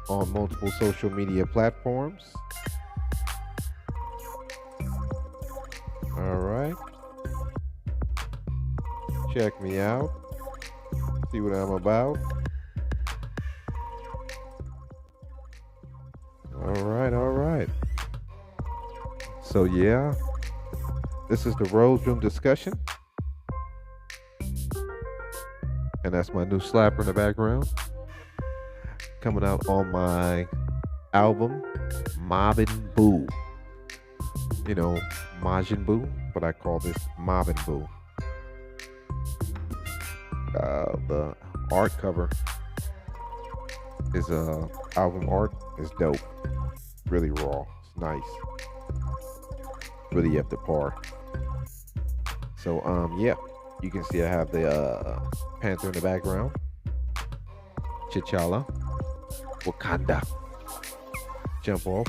on multiple social media platforms. All right, check me out, see what I'm about. All right, all right. So, yeah, this is the Rose Room discussion, and that's my new slapper in the background coming out on my album, Mobbin Boo. You know, Majin Buu, but I call this Mobbin Boo. The art cover is album art is dope, really raw, it's nice, really up to par. So yeah, you can see I have the panther in the background, T'Challa, Wakanda, jump off,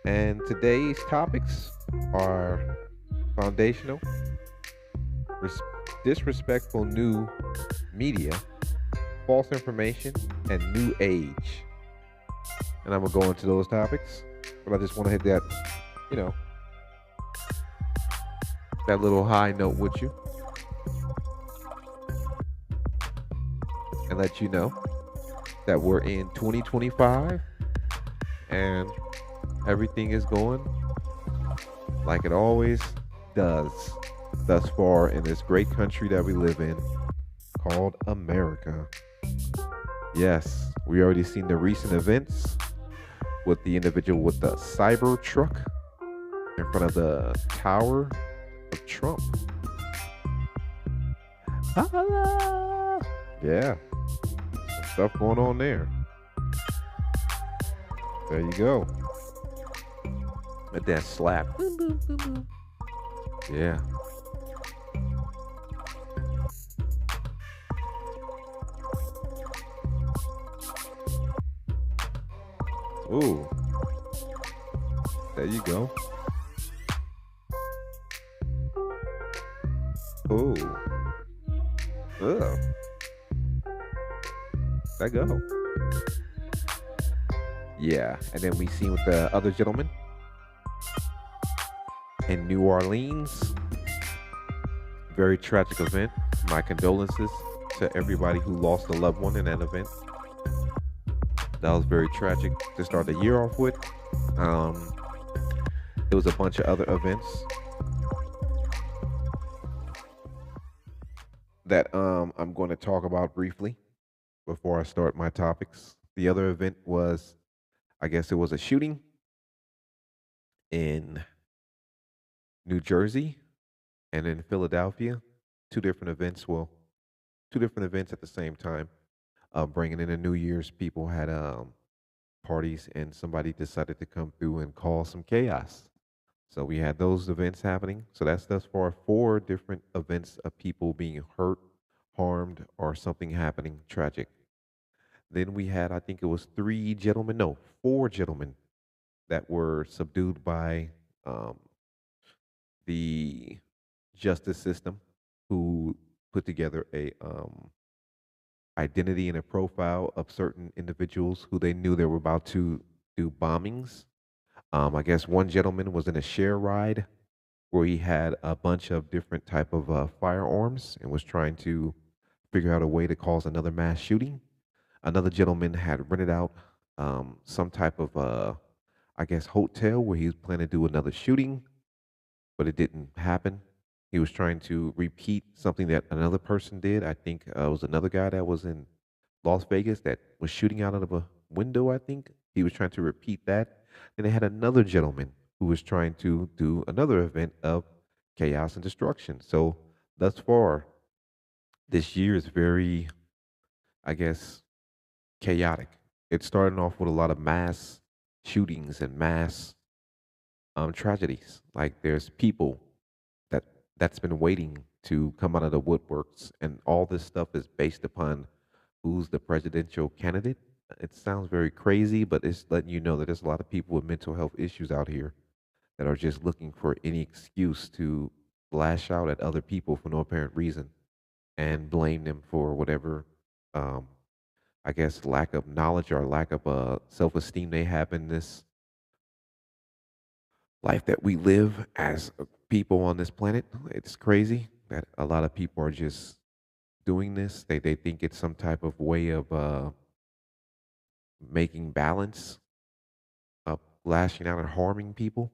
and today's topics are foundational, res- disrespectful new media, false information, and new age. And I'm gonna go into those topics, but I just want to hit that, you know, that little high note with you and let you know that we're in 2025 and everything is going like it always does thus far in this great country that we live in called America. Yes, we already seen the recent events with the individual with the cyber truck in front of the Tower of Trump. Yeah, some stuff going on there. There you go. Let that slap. Boom, boom, boom, boom. Yeah. Ooh, there you go. Ooh, ugh, there go. Yeah, and then we seen with the other gentleman in New Orleans. Very tragic event. My condolences to everybody who lost a loved one in that event. That was very tragic to start the year off with. Um, there was a bunch of other events that I'm going to talk about briefly before I start my topics. The other event was, I guess it was a shooting in New Jersey and in Philadelphia. Two different events. Well, two different events at the same time. Bringing in the New Year's, people had parties, and somebody decided to come through and cause some chaos. So we had those events happening. So that's thus far four different events of people being hurt, harmed, or something happening tragic. Then we had, I think it was three gentlemen, no, four gentlemen that were subdued by um, the justice system, who put together a identity and a profile of certain individuals who they knew they were about to do bombings. I guess one gentleman was in a share ride where he had a bunch of different type of firearms and was trying to figure out a way to cause another mass shooting. Another gentleman had rented out some type of, I guess, hotel where he was planning to do another shooting, but it didn't happen. He was trying to repeat something that another person did. I think it was another guy that was in Las Vegas that was shooting out of a window, I think. He was trying to repeat that. Then they had another gentleman who was trying to do another event of chaos and destruction. So thus far, this year is very, I guess, chaotic. It's starting off with a lot of mass shootings and mass tragedies. Like there's people that that's been waiting to come out of the woodworks, and all this stuff is based upon who's the presidential candidate. It sounds very crazy, but it's letting you know that there's a lot of people with mental health issues out here that are just looking for any excuse to lash out at other people for no apparent reason and blame them for whatever um, I guess, lack of knowledge or lack of self-esteem they have in this life that we live as people on this planet. It's crazy that a lot of people are just doing this. They think it's some type of way of making balance, of lashing out and harming people,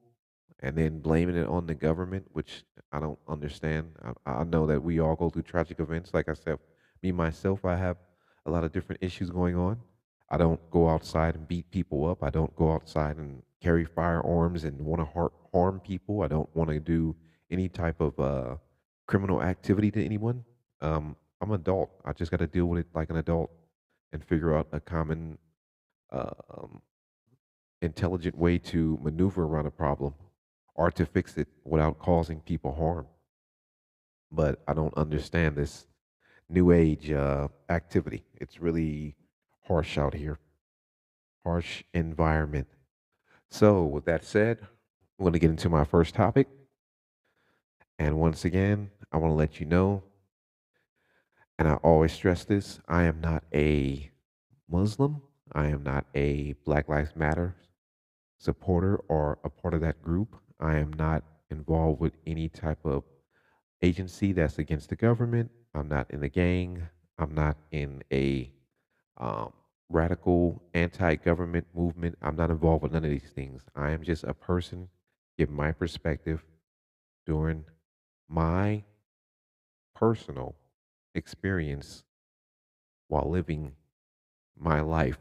and then blaming it on the government, which I don't understand. I know that we all go through tragic events. Like I said, me myself, I have a lot of different issues going on. I don't go outside and beat people up. I don't go outside and carry firearms and want to harm people. I don't want to do any type of criminal activity to anyone. I'm an adult. I just got to deal with it like an adult and figure out a common um, intelligent way to maneuver around a problem or to fix it without causing people harm. But I don't understand this new age activity. It's really harsh out here, harsh environment. So, with that said, I'm going to get into my first topic. And once again, I want to let you know, and I always stress this, I am not a Muslim. I am not a Black Lives Matter supporter or a part of that group. I am not involved with any type of agency that's against the government. I'm not in a gang. I'm not in a um, radical anti-government movement. I'm not involved with none of these things. I am just a person giving my perspective during my personal experience while living my life,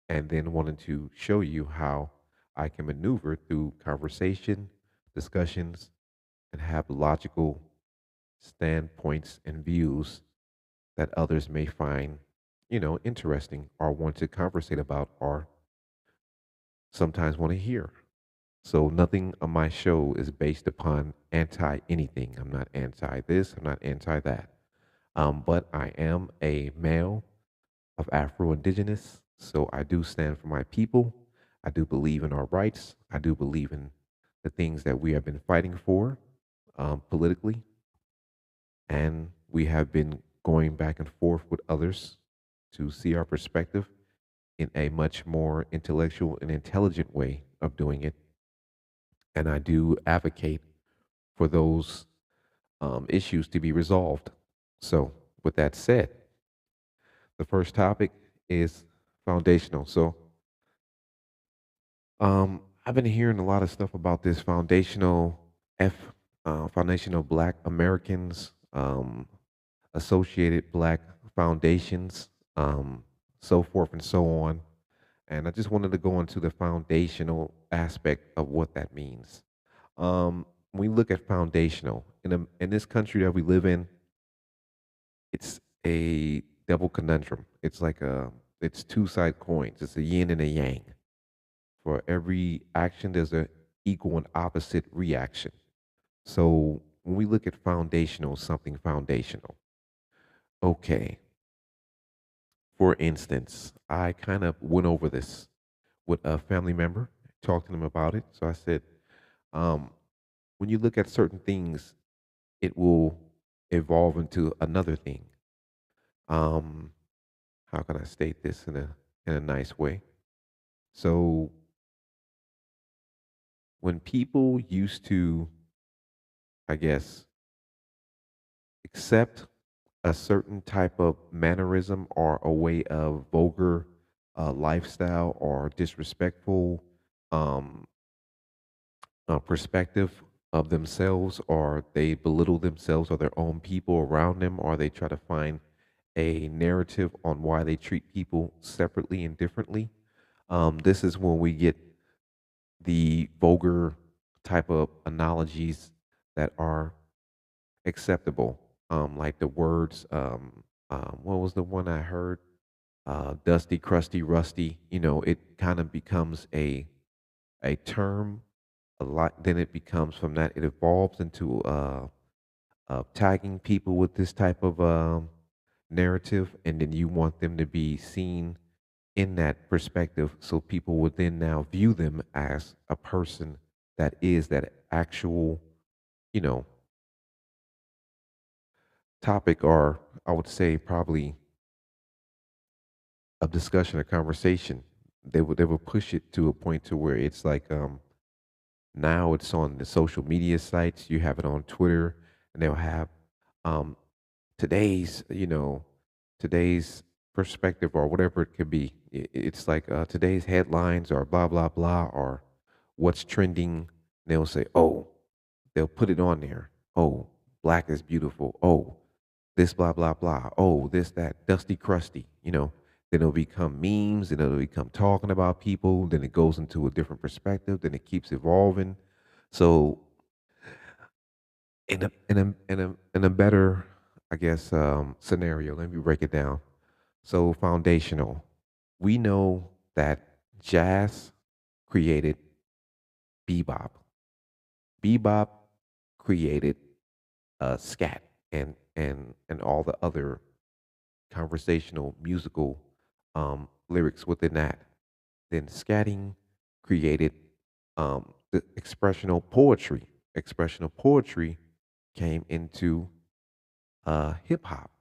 and then wanting to show you how I can maneuver through conversation, discussions, and have logical standpoints and views that others may find, interesting or want to conversate about or sometimes want to hear. So nothing on my show is based upon anti anything. I'm not anti this, I'm not anti that. But I am a male of Afro Indigenous, so I do stand for my people. I do believe in our rights. I do believe in the things that we have been fighting for politically, and we have been going back and forth with others to see our perspective in a much more intellectual and intelligent way of doing it. And I do advocate for those issues to be resolved. So, with that said, the first topic is foundational. So, I've been hearing a lot of stuff about this F, foundational Black Americans, associated Black foundations, so forth and so on. And I just wanted to go into the foundational aspect of what that means. When we look at foundational in this country that we live in, it's a double conundrum. It's two side coins. It's a yin and a yang. For every action, there's a equal and opposite reaction. So when we look at foundational, something foundational. Okay, for instance, I kind of went over this with a family member, talked to them about it. So I said, um, when you look at certain things, it will evolve into another thing. Um, how can I state this in a nice way? So when people used to, I guess, accept a certain type of mannerism or a way of vulgar lifestyle or disrespectful um, perspective of themselves, or they belittle themselves or their own people around them, or they try to find a narrative on why they treat people separately and differently. This is when we get the vulgar type of analogies that are acceptable, like the words. What was the one I heard? Dusty, crusty, rusty. It kind of becomes a term a lot. Then it becomes from that it evolves into tagging people with this type of narrative, and then you want them to be seen in that perspective, so people would then now view them as a person that is that actual, you know, topic, or I would say probably of discussion or conversation. They would push it to a point to where it's like now it's on the social media sites. You have it on Twitter, and they'll have um, today's today's perspective or whatever it could be. It's like today's headlines or blah blah blah or what's trending. They'll say, oh, they'll put it on there. Oh, black is beautiful. Oh, this blah blah blah. Oh, this that dusty crusty. Then it'll become memes, and it'll become talking about people. Then it goes into a different perspective. Then it keeps evolving. So in a better, I guess, scenario, let me break it down. So foundational. We know that jazz created bebop. Bebop created scat and all the other conversational musical lyrics within that. Then scatting created the expressional poetry. Expressional poetry came into hip hop.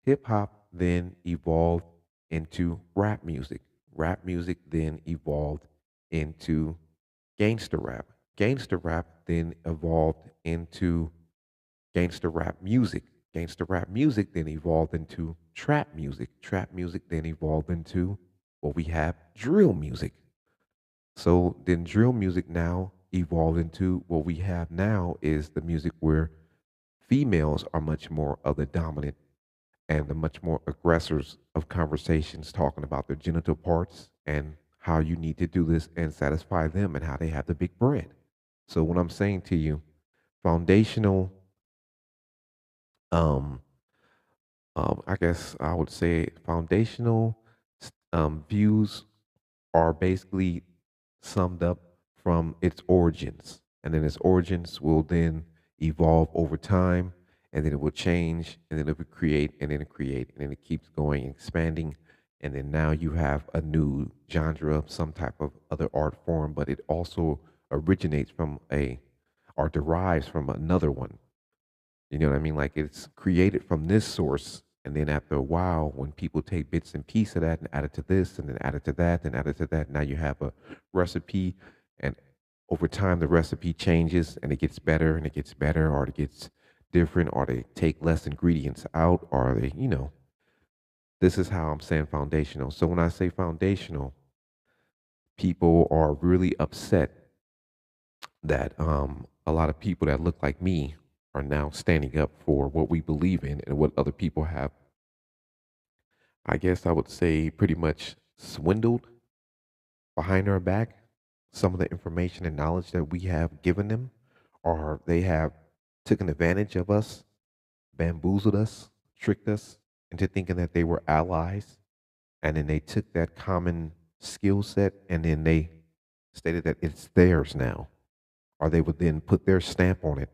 Hip hop then evolved into rap music. Rap music then evolved into gangster rap. Gangster rap then evolved into gangster rap music. Gangster rap music then evolved into trap music. Trap music then evolved into what we have drill music. So then drill music now evolved into what we have now is the music where females are much more of the dominant and the much more aggressors of conversations talking about their genital parts and how you need to do this and satisfy them and how they have the big bread. So what I'm saying to you, foundational, um, I guess I would say foundational views are basically summed up from its origins. And then its origins will then evolve over time, and then it will change, and then it will create, and then it create, and then it keeps going, expanding. And then now you have a new genre of some type of other art form, but it also originates from or derives from another one. You know what I mean? Like it's created from this source. And then after a while, when people take bits and pieces of that and add it to this and then add it to that and add it to that, now you have a recipe. And over time, the recipe changes and it gets better and it gets better, or it gets different, or they take less ingredients out, or this is how I'm saying foundational. So when I say foundational, people are really upset that a lot of people that look like me are now standing up for what we believe in and what other people have, I guess I would say, pretty much swindled behind our back some of the information and knowledge that we have given them, or they have taken advantage of us, bamboozled us, tricked us into thinking that they were allies. And then they took that common skill set and then they stated that it's theirs now, or they would then put their stamp on it.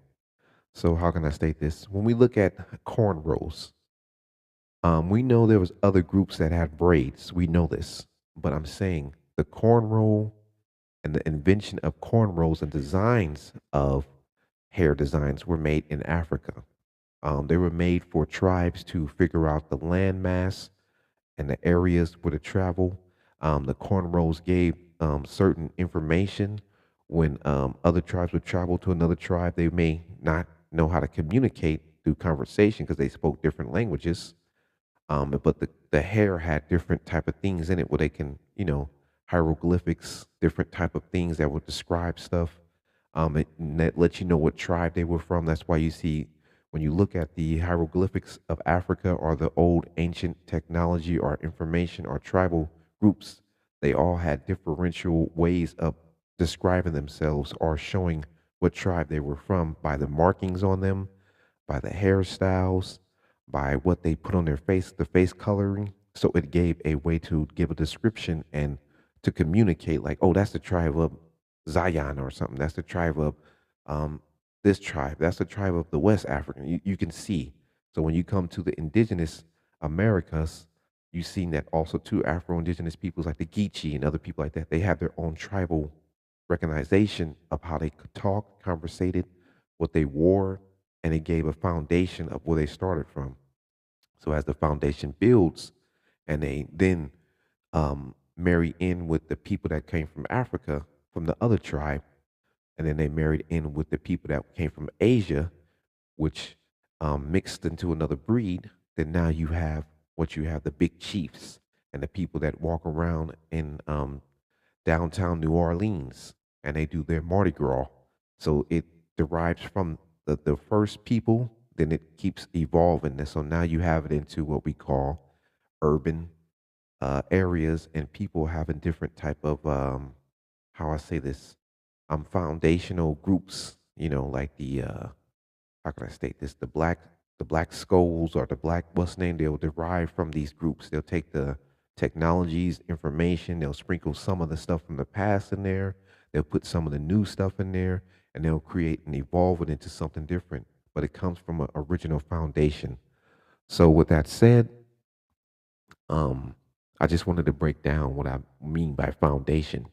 So how can I state this? When we look at cornrows, we know there was other groups that had braids. We know this, but I'm saying the cornrow and the invention of cornrows and designs of hair designs were made in Africa. They were made for tribes to figure out the landmass and the areas where to travel. The cornrows gave certain information when other tribes would travel to another tribe. They may not know how to communicate through conversation because they spoke different languages. But the hair had different type of things in it where they can, hieroglyphics, different type of things that would describe stuff. And that let you know what tribe they were from. That's why you see when you look at the hieroglyphics of Africa or the old ancient technology or information or tribal groups, they all had differential ways of describing themselves or showing what tribe they were from by the markings on them, by the hairstyles, by what they put on their face, the face coloring. So it gave a way to give a description and to communicate, like, oh, that's the tribe of Zion or something. That's the tribe of um, this tribe. That's the tribe of the West African. You can see. So when you come to the indigenous Americas, you've seen that also too. Afro-indigenous peoples like the Geechee and other people like that, they have their own tribal recognition of how they could talk, conversated, what they wore, and it gave a foundation of where they started from. So as the foundation builds and they then marry in with the people that came from Africa from the other tribe, and then they married in with the people that came from Asia, which mixed into another breed. Then now you have what you have, the big chiefs and the people that walk around in downtown New Orleans, and they do their Mardi Gras. So it derives from the first people, then it keeps evolving. And so now you have it into what we call urban areas, and people having different type of how I say this, foundational groups. You know, like the how can I state this? The black skulls or the black what's name, they'll derive from these groups. They'll take the technologies, information, they'll sprinkle some of the stuff from the past in there, they'll put some of the new stuff in there, and they'll create and evolve it into something different. But it comes from an original foundation. So with that said, um, I just wanted to break down what I mean by foundation.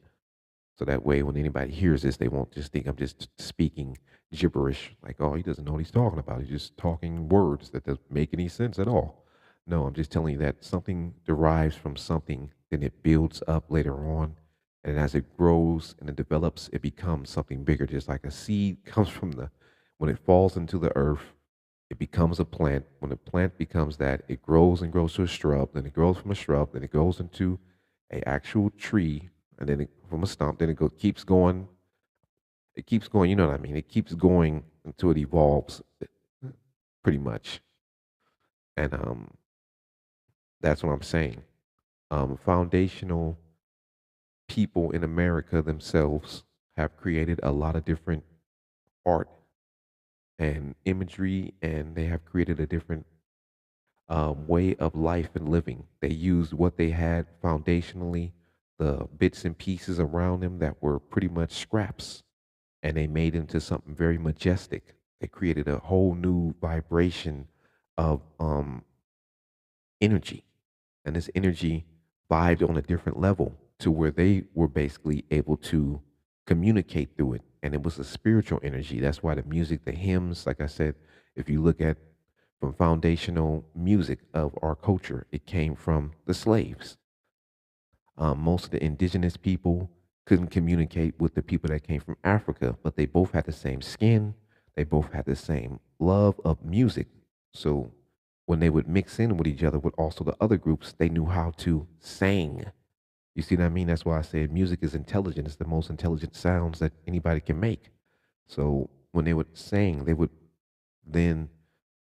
So that way, when anybody hears this, they won't just think I'm just speaking gibberish, like, oh, he doesn't know what he's talking about. He's just talking words that doesn't make any sense at all. No, I'm just telling you that something derives from something, then it builds up later on. And as it grows and it develops, it becomes something bigger, just like a seed comes from when it falls into the earth, it becomes a plant. When a plant becomes that, it grows and grows to a shrub, then it grows from a shrub, then it goes into a actual tree, and then from a stump, then keeps going. It keeps going. You know what I mean? It keeps going until it evolves, pretty much. And that's what I'm saying. Foundational people in America themselves have created a lot of different art and imagery, and they have created a different way of life and living. They used what they had foundationally, the bits and pieces around them that were pretty much scraps, and they made into something very majestic. They created a whole new vibration of energy, and this energy vibed on a different level to where they were basically able to communicate through it, and it was a spiritual energy. That's why the music, the hymns, like I said, if you look at from foundational music of our culture, it came from the slaves. Most of the indigenous people couldn't communicate with the people that came from Africa, but they both had the same skin. They both had the same love of music. So when they would mix in with each other with also the other groups, they knew how to sing. You see what I mean? That's why I said music is intelligent. It's the most intelligent sounds that anybody can make. So when they would sing, they would then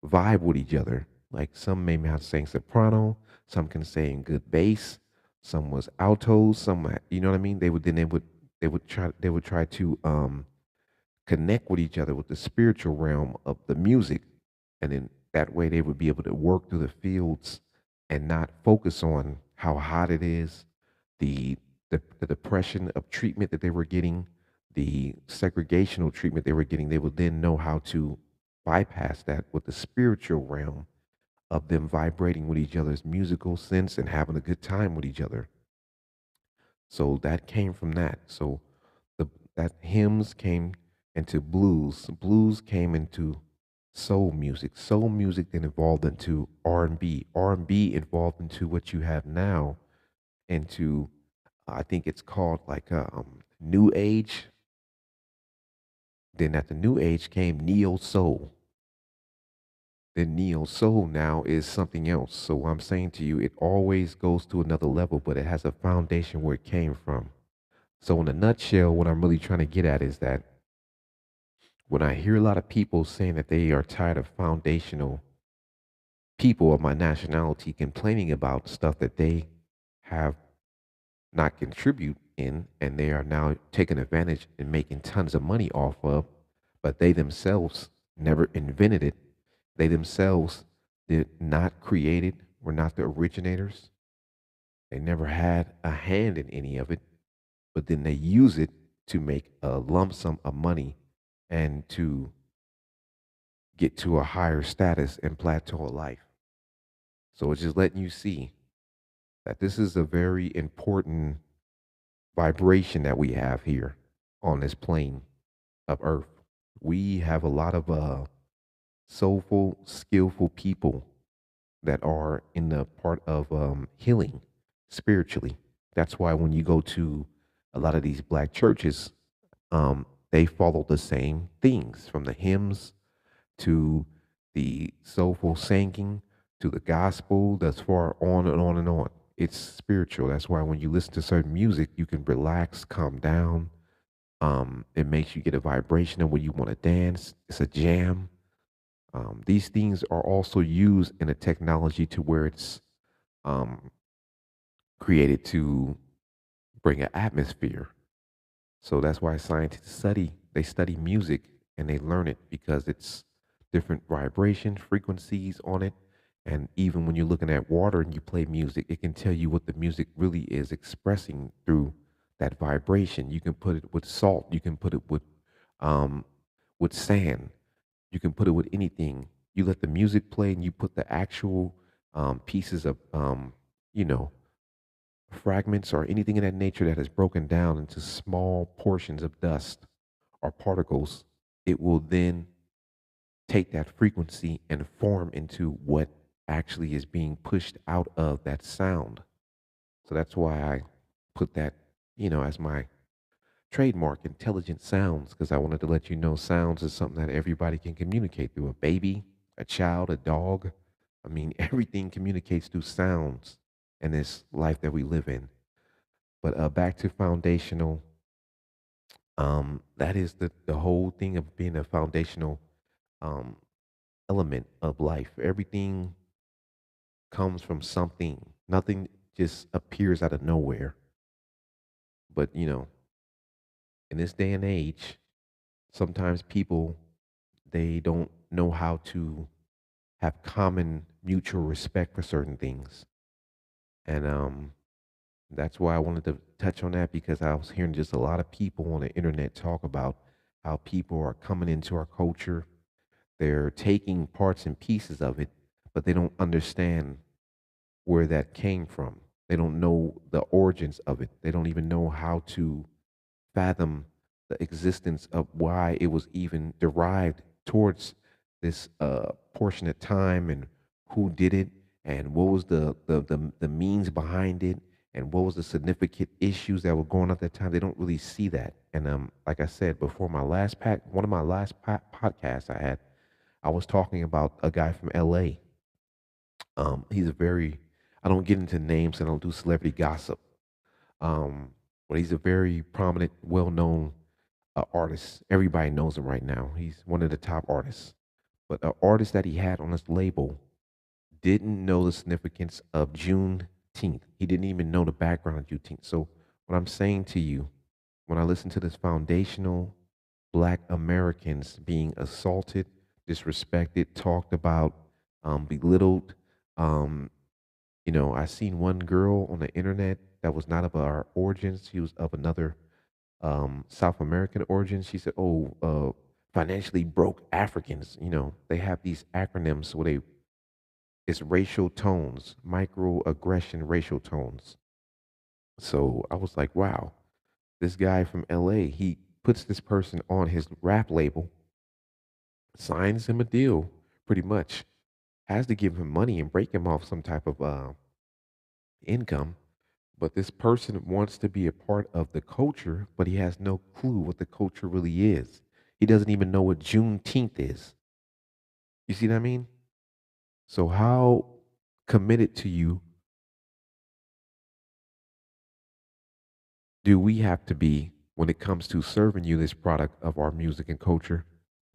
vibe with each other. Like some may have sang soprano, some can sing good bass, some was altos, you know what I mean? They would try to connect with each other with the spiritual realm of the music, and then that way they would be able to work through the fields and not focus on how hot it is, the the depression of treatment that they were getting, the segregational treatment they were getting. They would then know how to bypass that with the spiritual realm of them vibrating with each other's musical sense and having a good time with each other. So that came from that. So the that hymns came into blues. Blues came into soul music. Soul music then evolved into R&B. R&B evolved into what you have now, into I think it's called like new age. Then at the new age came neo soul. Then neo soul now is something else. So I'm saying to you, it always goes to another level, but it has a foundation where it came from. So in a nutshell, what I'm really trying to get at is that when I hear a lot of people saying that they are tired of foundational people of my nationality complaining about stuff that they have not contribute in, and they are now taking advantage and making tons of money off of, but they themselves never invented it. They themselves did not create it, were not the originators. They never had a hand in any of it, but then they use it to make a lump sum of money and to get to a higher status and plateau of life. So it's just letting you see that this is a very important vibration that we have here on this plane of earth. We have a lot of soulful, skillful people that are in the part of healing spiritually. That's why when you go to a lot of these black churches, they follow the same things from the hymns to the soulful singing to the gospel. That's far on and on and on. It's spiritual. That's why when you listen to certain music, you can relax, calm down. It makes you get a vibration of when you want to dance. It's a jam. These things are also used in a technology to where it's um, created to bring an atmosphere. So that's why scientists they study music and they learn it because it's different vibration frequencies on it. And even when you're looking at water and you play music, it can tell you what the music really is expressing through that vibration. You can put it with salt, you can put it um, with sand, you can put it with anything. You let the music play and you put the actual pieces of, you know, fragments or anything in that nature that is broken down into small portions of dust or particles, it will then take that frequency and form into what actually is being pushed out of that sound. So that's why I put that, as my trademark, intelligent sounds, because I wanted to let you know sounds is something that everybody can communicate through. A baby, a child, a dog. I mean, everything communicates through sounds in this life that we live in. But back to foundational, that is the whole thing of being a foundational um, element of life. Everything comes from something. Nothing just appears out of nowhere. But in this day and age, sometimes people they don't know how to have common mutual respect for certain things, and that's why I wanted to touch on that because I was hearing just a lot of people on the internet talk about how people are coming into our culture. They're taking parts and pieces of it, but they don't understand where that came from. They don't know the origins of it. They don't even know how to fathom the existence of why it was even derived towards this portion of time and who did it and what was the means behind it and what was the significant issues that were going on at that time. They don't really see that. And like I said before, one of my last podcasts I had, I was talking about a guy from LA. He's a very, I don't get into names and I don't do celebrity gossip. Um, but he's a very prominent, well-known artist. Everybody knows him right now. He's one of the top artists. But an artist that he had on his label didn't know the significance of Juneteenth. He didn't even know the background of Juneteenth. So what I'm saying to you, when I listen to this foundational Black Americans being assaulted, disrespected, talked about, belittled, um, I seen one girl on the internet that was not of our origins. She was of another South American origin. She said, "Oh, financially broke Africans." They have these acronyms where it's racial tones, microaggression racial tones. So I was like, "Wow, this guy from LA, he puts this person on his rap label, signs him a deal, pretty much, has to give him money and break him off some type of income." But this person wants to be a part of the culture, but he has no clue what the culture really is. He doesn't even know what Juneteenth is. You see what I mean? So, how committed to you do we have to be when it comes to serving you this product of our music and culture?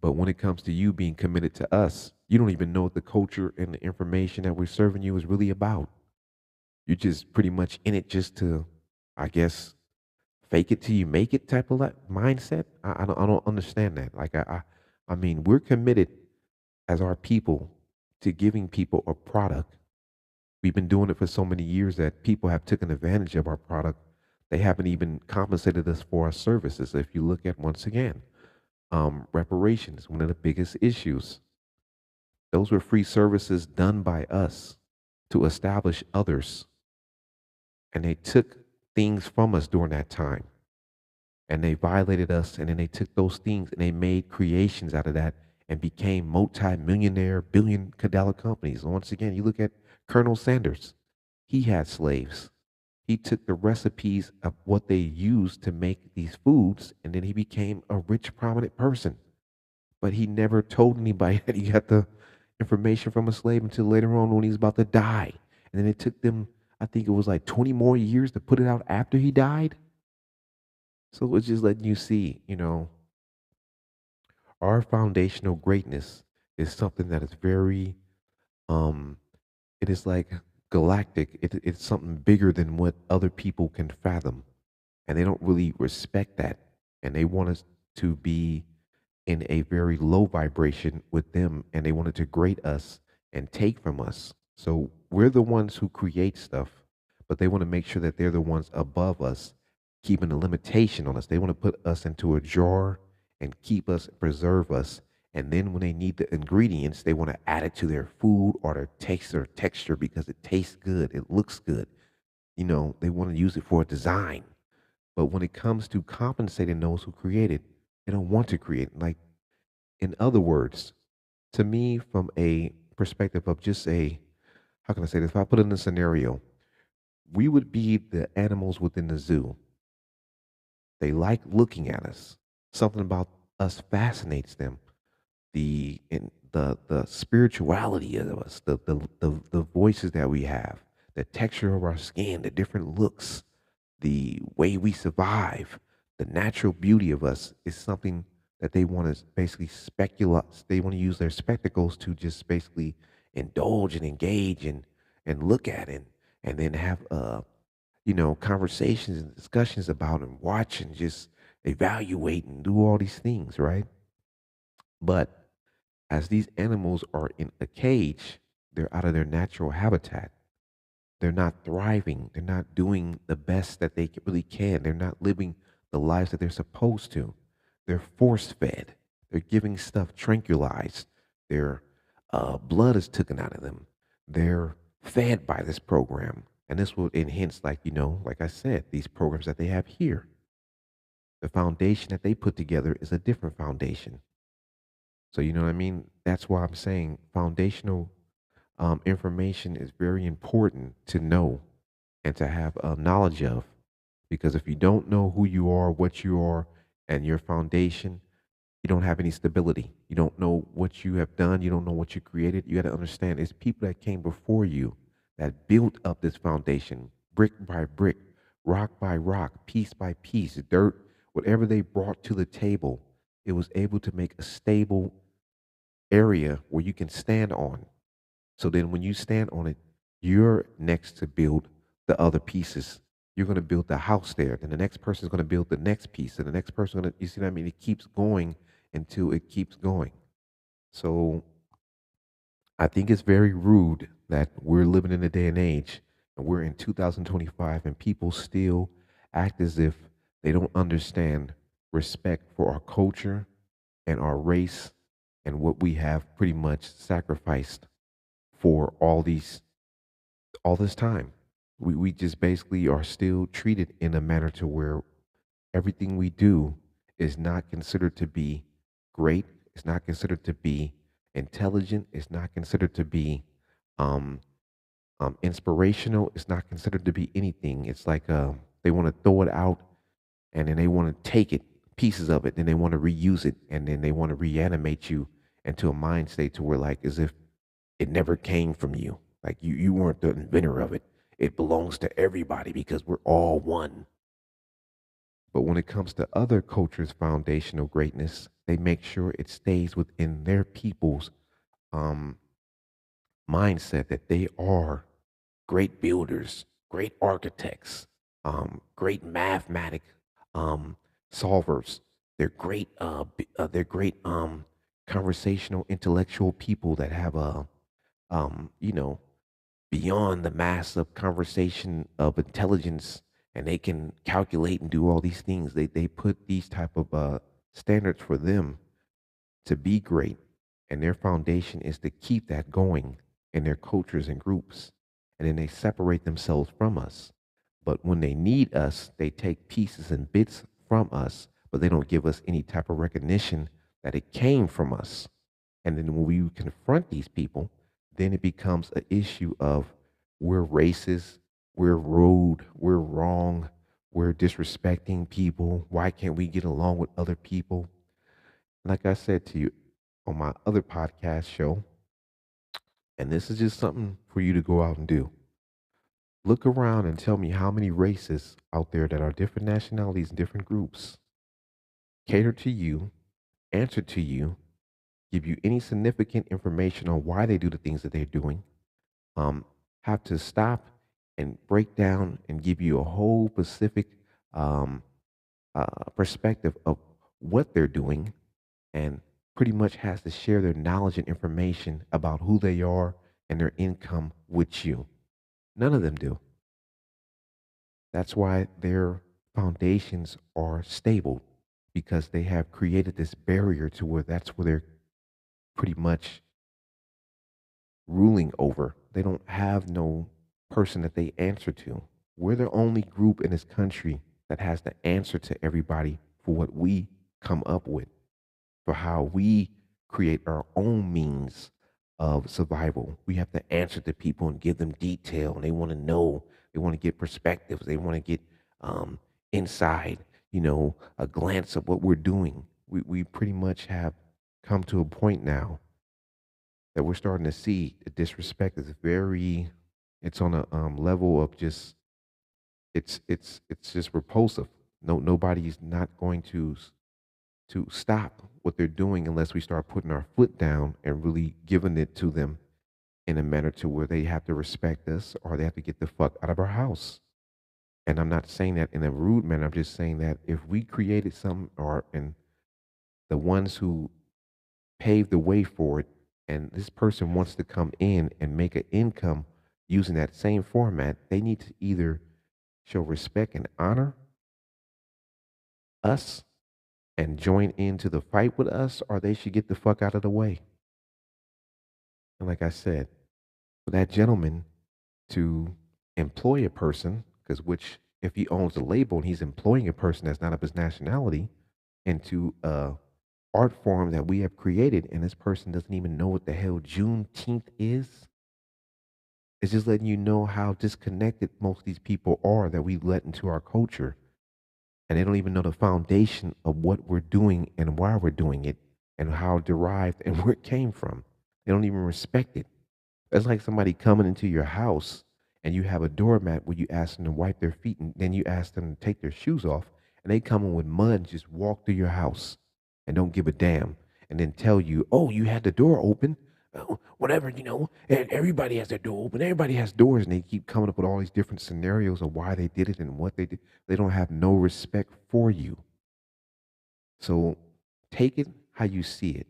But when it comes to you being committed to us, you don't even know what the culture and the information that we're serving you is really about. You're just pretty much in it just to, I guess, fake it till you make it type of mindset. I don't understand that. Like I mean, we're committed as our people to giving people a product. We've been doing it for so many years that people have taken advantage of our product. They haven't even compensated us for our services. If you look at once again, reparations, one of the biggest issues. Those were free services done by us to establish others, and they took things from us during that time and they violated us and then they took those things and they made creations out of that and became multi-millionaire billion dollar companies. Once again, you look at Colonel Sanders, he had slaves. He took the recipes of what they used to make these foods, and then he became a rich, prominent person. But he never told anybody that he got the information from a slave until later on when he was about to die. And then it took them, I think it was like 20 more years to put it out after he died. So it's just letting you see, our foundational greatness is something that is very, um, it is like galactic. It's something bigger than what other people can fathom. And they don't really respect that. And they want us to be in a very low vibration with them, and they wanted to grade us and take from us. So we're the ones who create stuff, but they want to make sure that they're the ones above us, keeping a limitation on us. They want to put us into a jar and keep us, preserve us. And then when they need the ingredients, they want to add it to their food or their taste or texture because it tastes good, it looks good. They want to use it for a design. But when it comes to compensating those who create it, they don't want to create. Like, in other words, to me, from a perspective of just how can I say this? If I put it in a scenario, we would be the animals within the zoo. They like looking at us. Something about us fascinates them. The spirituality of us, the voices that we have, the texture of our skin, the different looks, the way we survive, the natural beauty of us is something that they want to basically speculate. They want to use their spectacles to just basically indulge and engage and look at it, and then have conversations and discussions about and watch and just evaluate and do all these things, right? But as these animals are in a cage, they're out of their natural habitat. They're not thriving. They're not doing the best that they really can. They're not living the lives that they're supposed to. They're force fed. They're giving stuff tranquilized. Their blood is taken out of them. They're fed by this program. And this will enhance, like I said, these programs that they have here. The foundation that they put together is a different foundation. So, you know what I mean? That's why I'm saying foundational information is very important to know and to have knowledge of. Because if you don't know who you are, what you are, and your foundation, you don't have any stability. You don't know what you have done. You don't know what you created. You got to understand it's people that came before you that built up this foundation brick by brick, rock by rock, piece by piece, dirt, whatever they brought to the table. It was able to make a stable area where you can stand on. So then when you stand on it, you're next to build the other pieces. You're going to build the house there. Then the next person is going to build the next piece. And the next person, you see what I mean? It keeps going until it keeps going. So I think it's very rude that we're living in a day and age and we're in 2025 and people still act as if they don't understand respect for our culture and our race and what we have pretty much sacrificed for all this time. We just basically are still treated in a manner to where everything we do is not considered to be great. It's not considered to be intelligent. It's not considered to be um, inspirational. It's not considered to be anything. It's like they want to throw it out and then they want to take it, pieces of it, then they want to reuse it, and then they want to reanimate you into a mind state to where like as if it never came from you. Like you weren't the inventor of it. It belongs to everybody because we're all one. But when it comes to other cultures' foundational greatness, they make sure it stays within their people's um, mindset that they are great builders, great architects, great mathematic um, solvers. They're great conversational, intellectual people that have a you know, beyond the mass of conversation of intelligence, and they can calculate and do all these things. They put these type of standards for them to be great, and their foundation is to keep that going in their cultures and groups, and then they separate themselves from us. But when they need us, they take pieces and bits from us, but they don't give us any type of recognition that it came from us. And then when we confront these people, then it becomes an issue of we're racist, we're rude, we're wrong, we're disrespecting people. Why can't we get along with other people? Like I said to you on my other podcast show, and this is just something for you to go out and do. Look around and tell me how many races out there that are different nationalities and different groups cater to you, answer to you, give you any significant information on why they do the things that they're doing, um, have to stop and break down and give you a whole specific um, perspective of what they're doing, and pretty much has to share their knowledge and information about who they are and their income with you. None of them do. That's why their foundations are stable, because they have created this barrier to where that's where they're pretty much ruling over. They don't have no person that they answer to. We're the only group in this country that has the answer to everybody for what we come up with, for how we create our own means of survival. We have to answer to people and give them detail, and they want to know, they want to get perspectives, they want to get um, inside, a glance of what we're doing. We pretty much have come to a point now that we're starting to see the disrespect is very, it's on a level of just, it's just repulsive. Nobody's not going to stop what they're doing unless we start putting our foot down and really giving it to them in a manner to where they have to respect us or they have to get the fuck out of our house. And I'm not saying that in a rude manner. I'm just saying that if we created something, or and the ones who paved the way for it, and this person wants to come in and make an income using that same format, they need to either show respect and honor us and join into the fight with us, or they should get the fuck out of the way. And like I said, for that gentleman to employ a person, because which if he owns the label and he's employing a person that's not of his nationality into a art form that we have created, and this person doesn't even know what the hell Juneteenth is, it's just letting you know how disconnected most of these people are that we let into our culture. And they don't even know the foundation of what we're doing and why we're doing it and how it derived and where it came from. They don't even respect it. It's like somebody coming into your house and you have a doormat where you ask them to wipe their feet and then you ask them to take their shoes off, and they come in with mud and just walk through your house and don't give a damn, and then tell you, oh, you had the door open. Oh, whatever, and everybody has their door open. Everybody has doors, and they keep coming up with all these different scenarios of why they did it and what they did. They don't have no respect for you. So take it how you see it,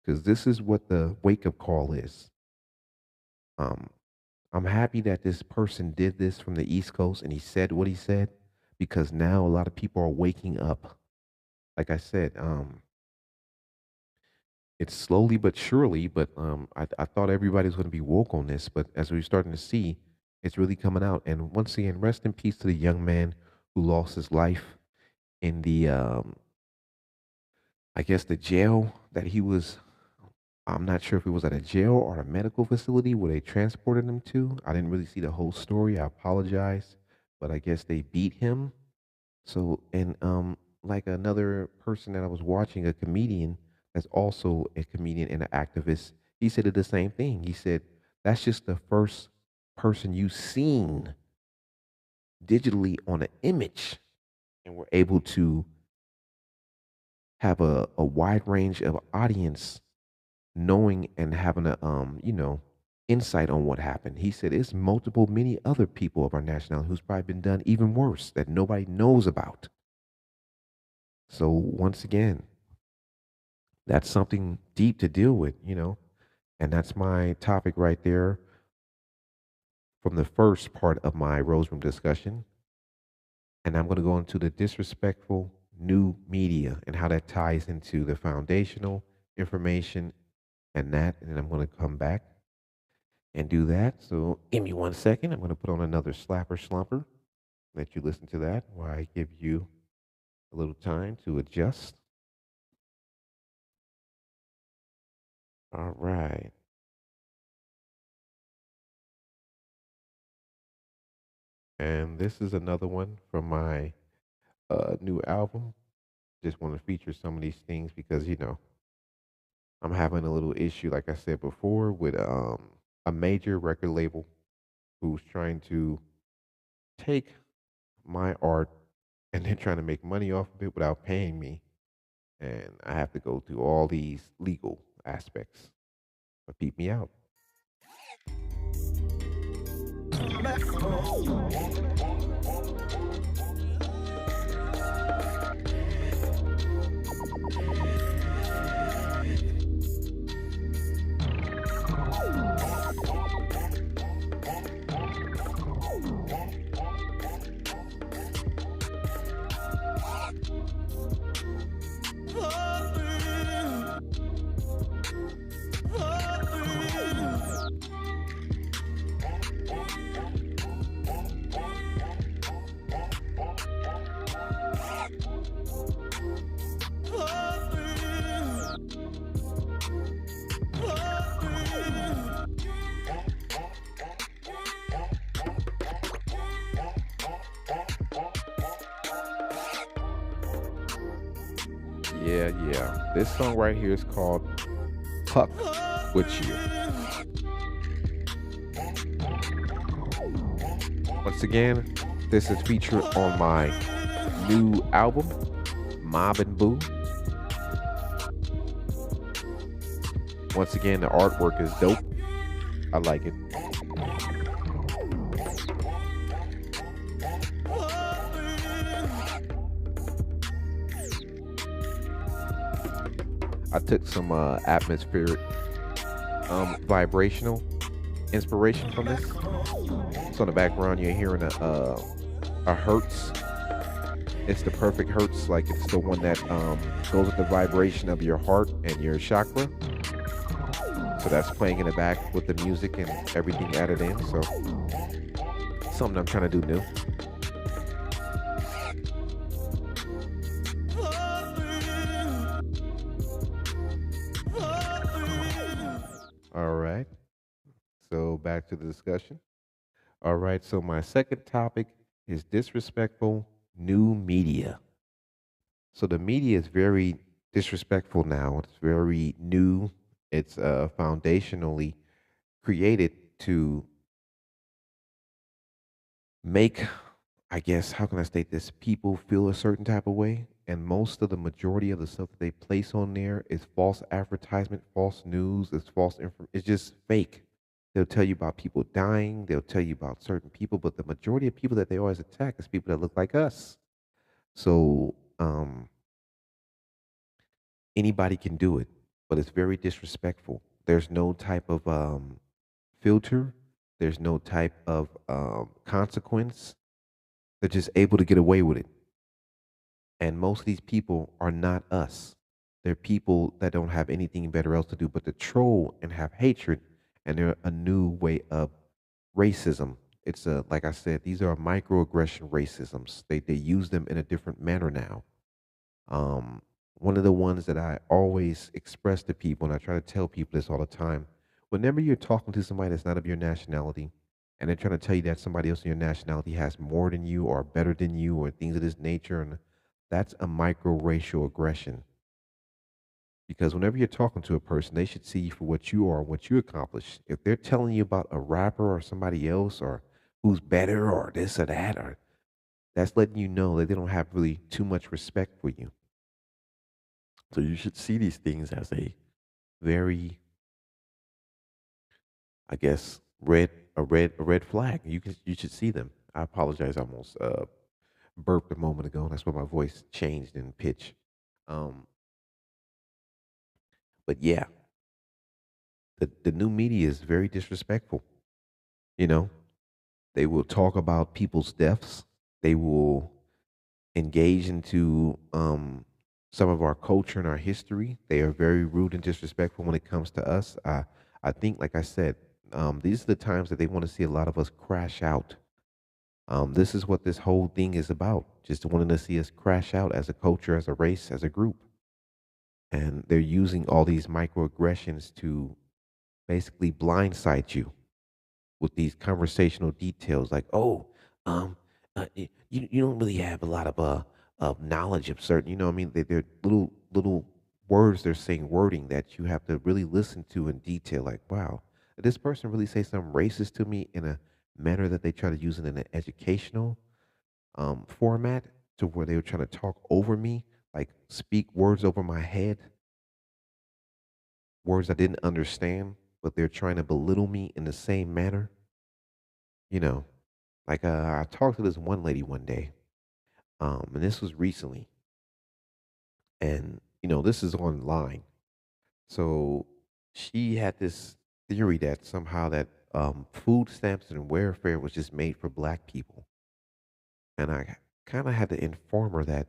because this is what the wake up call is. Um, I'm happy that this person did this from the East Coast and he said what he said, because now a lot of people are waking up. Like I said, it's slowly but surely, but I thought everybody was going to be woke on this, but as we're starting to see, it's really coming out. And once again, rest in peace to the young man who lost his life in the, I guess, the jail that he was. I'm not sure if it was at a jail or a medical facility where they transported him to. I didn't really see the whole story. I apologize, but I guess they beat him. So, and like another person that I was watching, a comedian that's also a comedian and an activist, he said the same thing. He said that's just the first person you've seen digitally on an image, and we're able to have a wide range of audience knowing and having a insight on what happened. He said it's multiple many other people of our nationality who's probably been done even worse that nobody knows about. So once again, that's something deep to deal with. And that's my topic right there from the first part of my Rose Room discussion. And I'm going to go into the disrespectful new media and how that ties into the foundational information and that. And then I'm going to come back and do that. So give me 1 second. I'm going to put on another slapper slumper. Let you listen to that while I give you a little time to adjust. All right. And this is another one from my new album. Just want to feature some of these things because I'm having a little issue, like I said before, with a major record label who's trying to take my art and then trying to make money off of it without paying me. And I have to go through all these legal aspects. But beat me out. Yeah, yeah. This song right here is called Puck with You. Once again, this is featured on my new album, Mob and Boo. Once again, the artwork is dope. I like it. I took some atmospheric, vibrational inspiration from this. So in the background, you're hearing a hertz. It's the perfect hertz, like it's the one that goes with the vibration of your heart and your chakra. So that's playing in the back with the music and everything added in. So something I'm trying to do new. All right. So back to the discussion. All right. So my second topic is disrespectful new media. So the media is very disrespectful now. It's very new. It's foundationally created to make, I guess, how can I state this? People feel a certain type of way. And most of the majority of the stuff that they place on there is false advertisement, false news, it's false information. It's just fake. They'll tell you about people dying. They'll tell you about certain people, but the majority of people that they always attack is people that look like us. So anybody can do it, but it's very disrespectful. There's no type of filter. There's no type of consequence. They're just able to get away with it. And most of these people are not us. They're people that don't have anything better else to do but to troll and have hatred. And they're a new way of racism. It's a, like I said, these are microaggression racisms. They use them in a different manner now. Um, One of the ones that I always express to people, and I try to tell people this all the time, whenever you're talking to somebody that's not of your nationality, and they're trying to tell you that somebody else in your nationality has more than you or better than you or things of this nature, and that's a micro racial aggression. Because whenever you're talking to a person, they should see you for what you are and what you accomplish. If they're telling you about a rapper or somebody else or who's better or this or that, or that's letting you know that they don't have really too much respect for you. So you should see these things as a very, I guess, red flag. You should see them. I apologize. I almost burped a moment ago. That's why my voice changed in pitch. Um, but yeah, the new media is very disrespectful. You know, they will talk about people's deaths. They will engage into some of our culture and our history. They are very rude and disrespectful when it comes to us. I think, like I said, these are the times that they want to see a lot of us crash out. This is what this whole thing is about. Just wanting to see us crash out as a culture, as a race, as a group. And they're using all these microaggressions to basically blindside you with these conversational details like, oh, You don't really have a lot of knowledge of certain, you know what I mean? They're little words they're saying, wording that you have to really listen to in detail. Like, wow, did this person really say something racist to me in a manner that they try to use it in an educational format to where they were trying to talk over me, like speak words over my head, words I didn't understand, but they're trying to belittle me in the same manner, you know? Like, I talked to this one lady one day, and this was recently, and this is online. So she had this theory that somehow that food stamps and welfare was just made for black people, and I kind of had to inform her that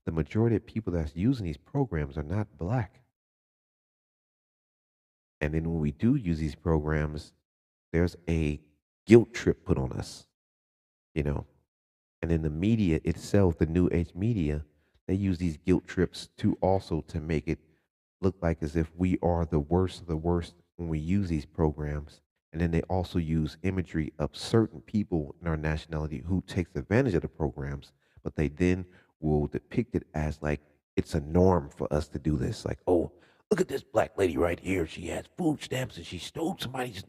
the majority of people that's using these programs are not black. And then when we do use these programs, there's a guilt trip put on us, you know. And in the media itself, the new age media, they use these guilt trips to also to make it look like as if we are the worst of the worst when we use these programs. And then they also use imagery of certain people in our nationality who takes advantage of the programs, but they then will depict it as like it's a norm for us to do this. Like, oh, look at this black lady right here. She has food stamps and she stole somebody's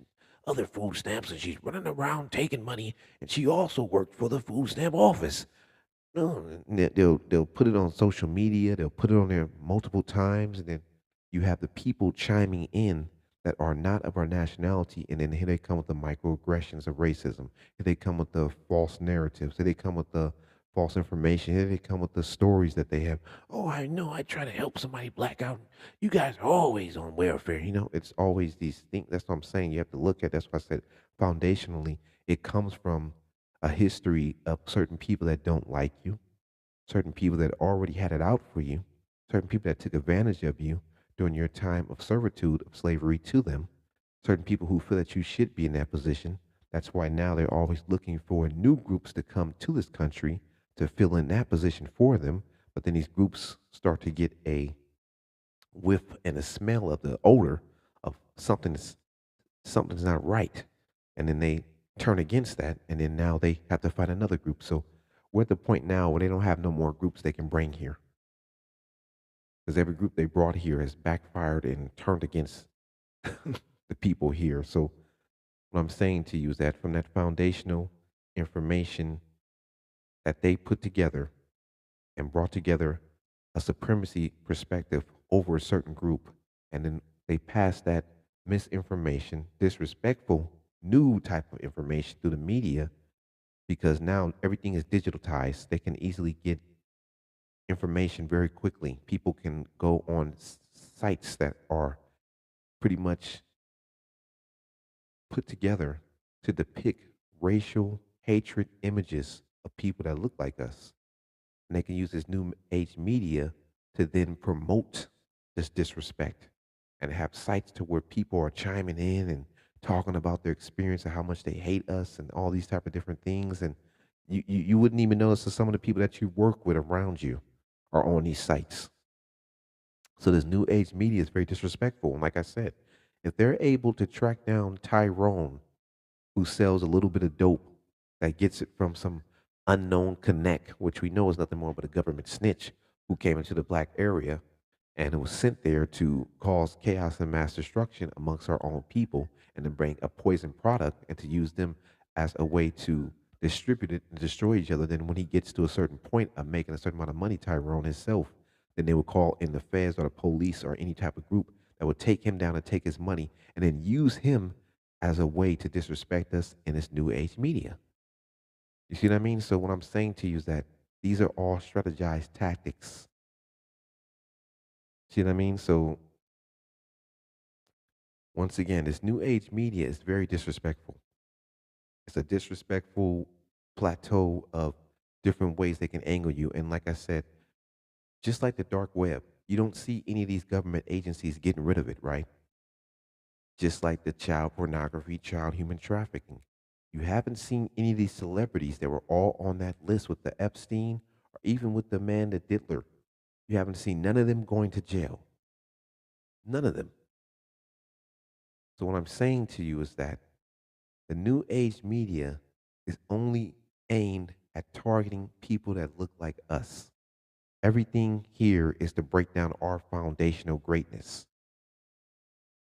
other food stamps and she's running around taking money and she also worked for the food stamp office. No, and they'll put it on social media. They'll put it on there multiple times, and then you have the people chiming in that are not of our nationality, and then here they come with the microaggressions of racism. Here they come with the false narratives. Here they come with the false information. Here they come with the stories that they have. Oh, I know. I try to help somebody black out. You guys are always on welfare. It's always these things. That's what I'm saying. You have to look at. That's why I said foundationally, it comes from a history of certain people that don't like you, certain people that already had it out for you, certain people that took advantage of you during your time of servitude, of slavery to them, certain people who feel that you should be in that position. That's why now they're always looking for new groups to come to this country to fill in that position for them. But then these groups start to get a whiff and a smell of the odor of something's not right. And then they turn against that. And then now they have to find another group. So we're at the point now where they don't have no more groups they can bring here. Because every group they brought here has backfired and turned against the people here. So what I'm saying to you is that from that foundational information that they put together and brought together a supremacy perspective over a certain group, and then they pass that misinformation, disrespectful, new type of information through the media because now everything is digitalized. They can easily get information very quickly. People can go on sites that are pretty much put together to depict racial hatred images of people that look like us. And they can use this new age media to then promote this disrespect and have sites to where people are chiming in and talking about their experience and how much they hate us and all these type of different things. And you wouldn't even notice that some of the people that you work with around you are on these sites. So this new age media is very disrespectful. And like I said, if they're able to track down Tyrone, who sells a little bit of dope that gets it from some unknown connect, which we know is nothing more but a government snitch who came into the black area and it was sent there to cause chaos and mass destruction amongst our own people and to bring a poison product and to use them as a way to distribute it and destroy each other. Then when he gets to a certain point of making a certain amount of money, Tyrone himself, then they would call in the feds or the police or any type of group that would take him down and take his money and then use him as a way to disrespect us in this new age media. You see what I mean? So what I'm saying to you is that these are all strategized tactics. See what I mean? So once again, this new age media is very disrespectful. It's a disrespectful plateau of different ways they can angle you. And like I said, just like the dark web, you don't see any of these government agencies getting rid of it, right? Just like the child pornography, child human trafficking. You haven't seen any of these celebrities that were all on that list with the Epstein or even with the Amanda Dittler. You haven't seen none of them going to jail. None of them. So what I'm saying to you is that the new age media is only aimed at targeting people that look like us. Everything here is to break down our foundational greatness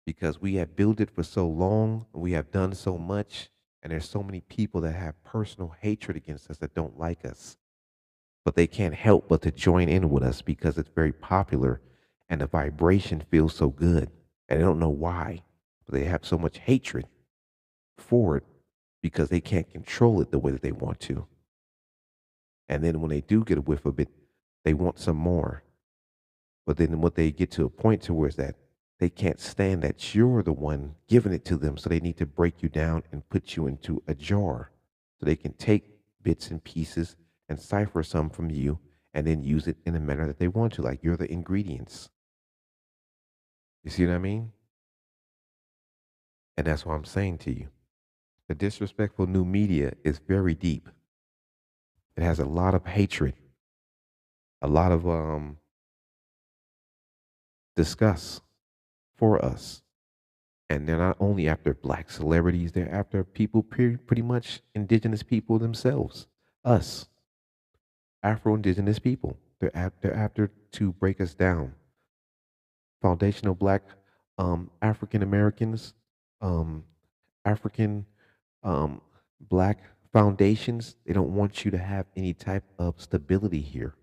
because we have built it for so long, we have done so much, and there's so many people that have personal hatred against us that don't like us. But they can't help but to join in with us because it's very popular and the vibration feels so good. And they don't know why, but they have so much hatred for it because they can't control it the way that they want to. And then when they do get a whiff of it, they want some more. But then what they get to a point to where is that they can't stand that you're the one giving it to them. So they need to break you down and put you into a jar so they can take bits and pieces and cipher some from you and then use it in the manner that they want to, like you're the ingredients. You see what I mean? And that's what I'm saying to you. The disrespectful new media is very deep. It has a lot of hatred, a lot of disgust for us. And they're not only after black celebrities, they're after people, pretty much indigenous people themselves, us, Afro indigenous people. They're after to break us down. Foundational black African Americans, um, African um, black foundations, they don't want you to have any type of stability here.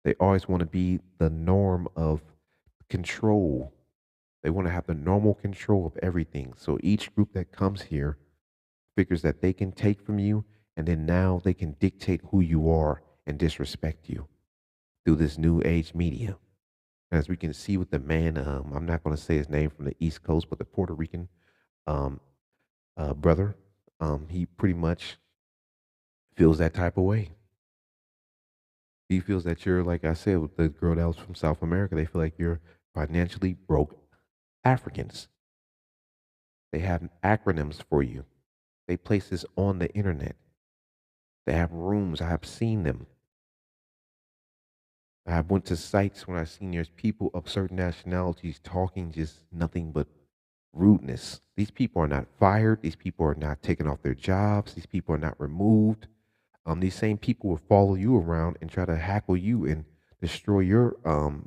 They always want to be the norm of control. They want to have the normal control of everything. So each group that comes here figures that they can take from you, and then now they can dictate who you are and disrespect you through this new age media. As we can see with the man, I'm not going to say his name from the East Coast, but the Puerto Rican um, brother, he pretty much feels that type of way. He feels that you're, like I said, with the girl that was from South America, they feel like you're financially broke Africans. They have acronyms for you. They place this on the internet. They have rooms. I have seen them. I have went to sites when I've seen there's people of certain nationalities talking just nothing but rudeness. These people are not fired. These people are not taken off their jobs. These people are not removed. These same people will follow you around and try to hackle you and destroy your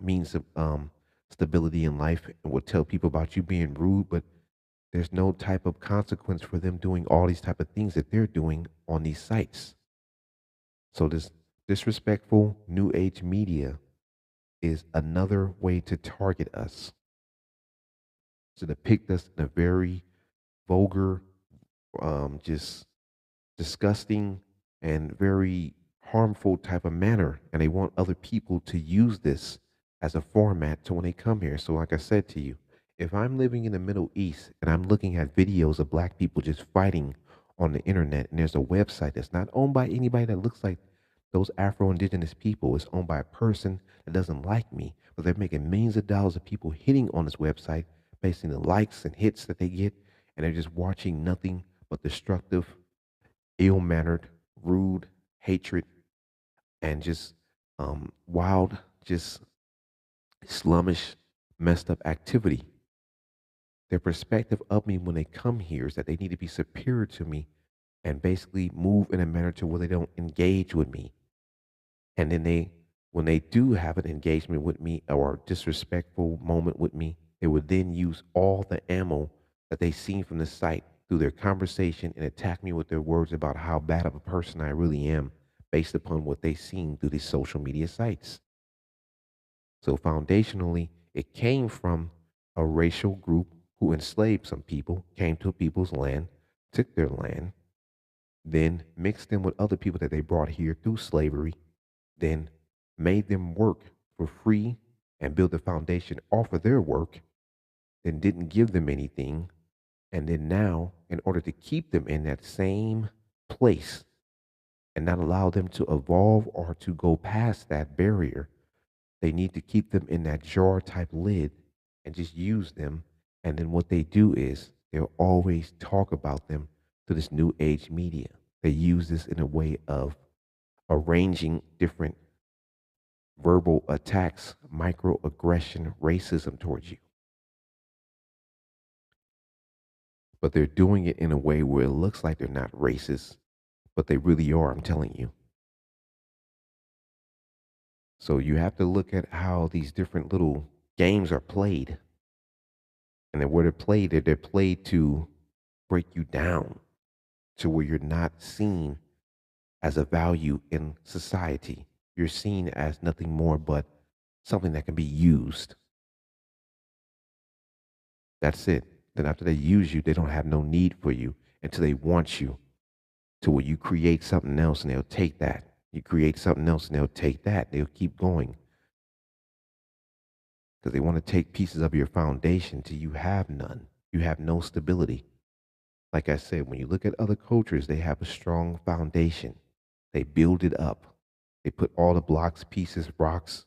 means of stability in life and will tell people about you being rude, but there's no type of consequence for them doing all these type of things that they're doing on these sites. So this disrespectful new age media is another way to target us, to depict us in a very vulgar, just disgusting and very harmful type of manner. And they want other people to use this as a format to when they come here. So, like I said to you, if I'm living in the Middle East and I'm looking at videos of black people just fighting on the internet, and there's a website that's not owned by anybody that looks like those Afro indigenous people, it's owned by a person that doesn't like me, but they're making millions of dollars of people hitting on this website based on the likes and hits that they get, and they're just watching nothing but destructive, ill mannered, rude, hatred, and just wild, just slummish, messed up activity. Their perspective of me when they come here is that they need to be superior to me and basically move in a manner to where they don't engage with me. And then when they do have an engagement with me or a disrespectful moment with me, they would then use all the ammo that they seen from the site through their conversation and attack me with their words about how bad of a person I really am based upon what they seen through these social media sites. So foundationally, it came from a racial group who enslaved some people, came to people's land, took their land, then mixed them with other people that they brought here through slavery, then made them work for free and build the foundation off of their work, then didn't give them anything. And then now, in order to keep them in that same place and not allow them to evolve or to go past that barrier, they need to keep them in that jar type lid and just use them. And then what they do is they'll always talk about them to this new age media. They use this in a way of arranging different verbal attacks, microaggression, racism towards you. But they're doing it in a way where it looks like they're not racist, but they really are, I'm telling you. So you have to look at how these different little games are played. And then where they're played to break you down to where you're not seen as a value in society. You're seen as nothing more but something that can be used. That's it. Then after they use you, they don't have no need for you until they want you to where you create something else and they'll take that. You create something else and they'll take that. They'll keep going because they want to take pieces of your foundation till you have none. You have no stability. Like I said, when you look at other cultures, they have a strong foundation. They build it up. They put all the blocks, pieces, rocks,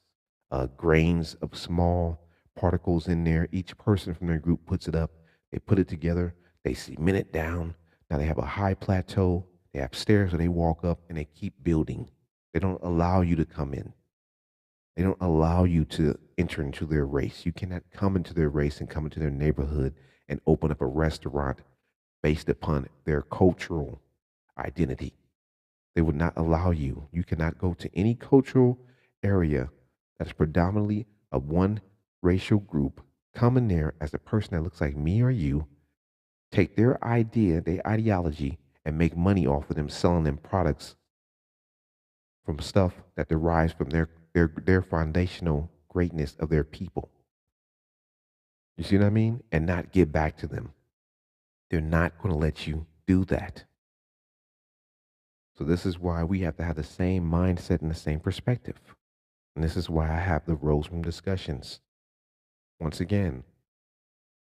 grains of small particles in there. Each person from their group puts it up. They put it together. They cement it down. Now they have a high plateau. They have stairs where they walk up and they keep building. They don't allow you to come in. They don't allow you to enter into their race. You cannot come into their race and come into their neighborhood and open up a restaurant based upon their cultural identity. They would not allow you. You cannot go to any cultural area that's predominantly of one racial group, come in there as a person that looks like me or you, take their idea, their ideology, and make money off of them selling them products from stuff that derives from their foundational greatness of their people. You see what I mean? And not give back to them. They're not going to let you do that. So this is why we have to have the same mindset and the same perspective. And this is why I have the rose room discussions. Once again,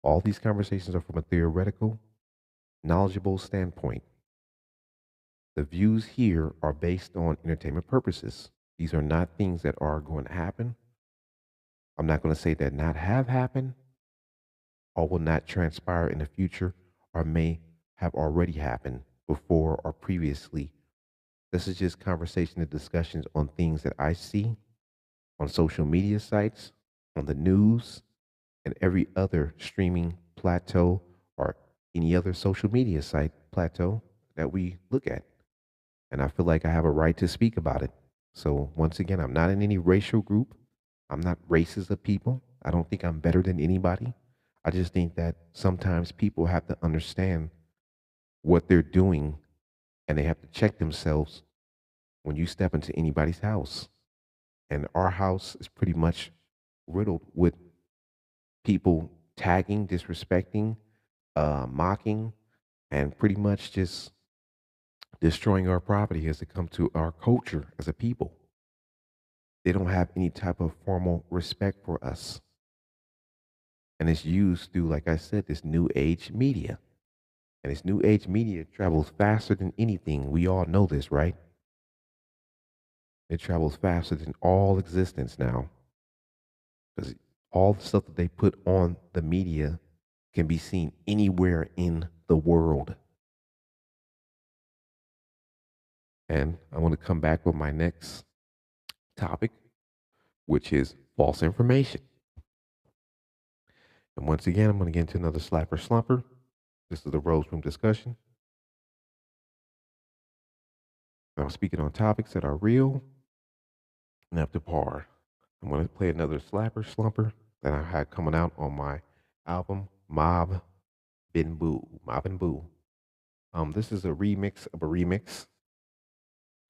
all these conversations are from a theoretical, knowledgeable standpoint. The views here are based on entertainment purposes. These are not things that are going to happen. I'm not going to say that not have happened or will not transpire in the future or may have already happened before or previously. This is just conversation and discussions on things that I see on social media sites, on the news, and every other streaming plateau or any other social media site plateau that we look at. And I feel like I have a right to speak about it. So once again, I'm not in any racial group. I'm not racist of people. I don't think I'm better than anybody. I just think that sometimes people have to understand what they're doing and they have to check themselves when you step into anybody's house. And our house is pretty much riddled with people tagging, disrespecting, mocking, and pretty much just destroying our property as it comes to our culture as a people. They don't have any type of formal respect for us. And it's used through, like I said, this new age media. And this new age media travels faster than anything. We all know this, right? It travels faster than all existence now. Because all the stuff that they put on the media can be seen anywhere in the world. And I want to come back with my next topic, which is false information. And once again, I'm going to get into another slapper slumper. This is the Rose Room discussion. I'm speaking on topics that are real and up to par. I'm going to play another slapper slumper that I had coming out on my album, Mob Bin Boo. Mob and Boo. This is a remix of a remix.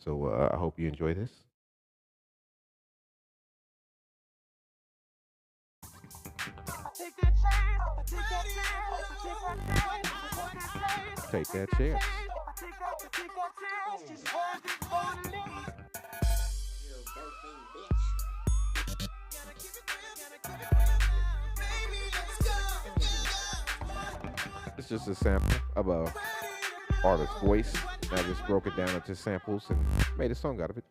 So I hope you enjoy this. Take that chance. It's just a sample of a artist's voice. I just broke it down into samples and made a song out of it.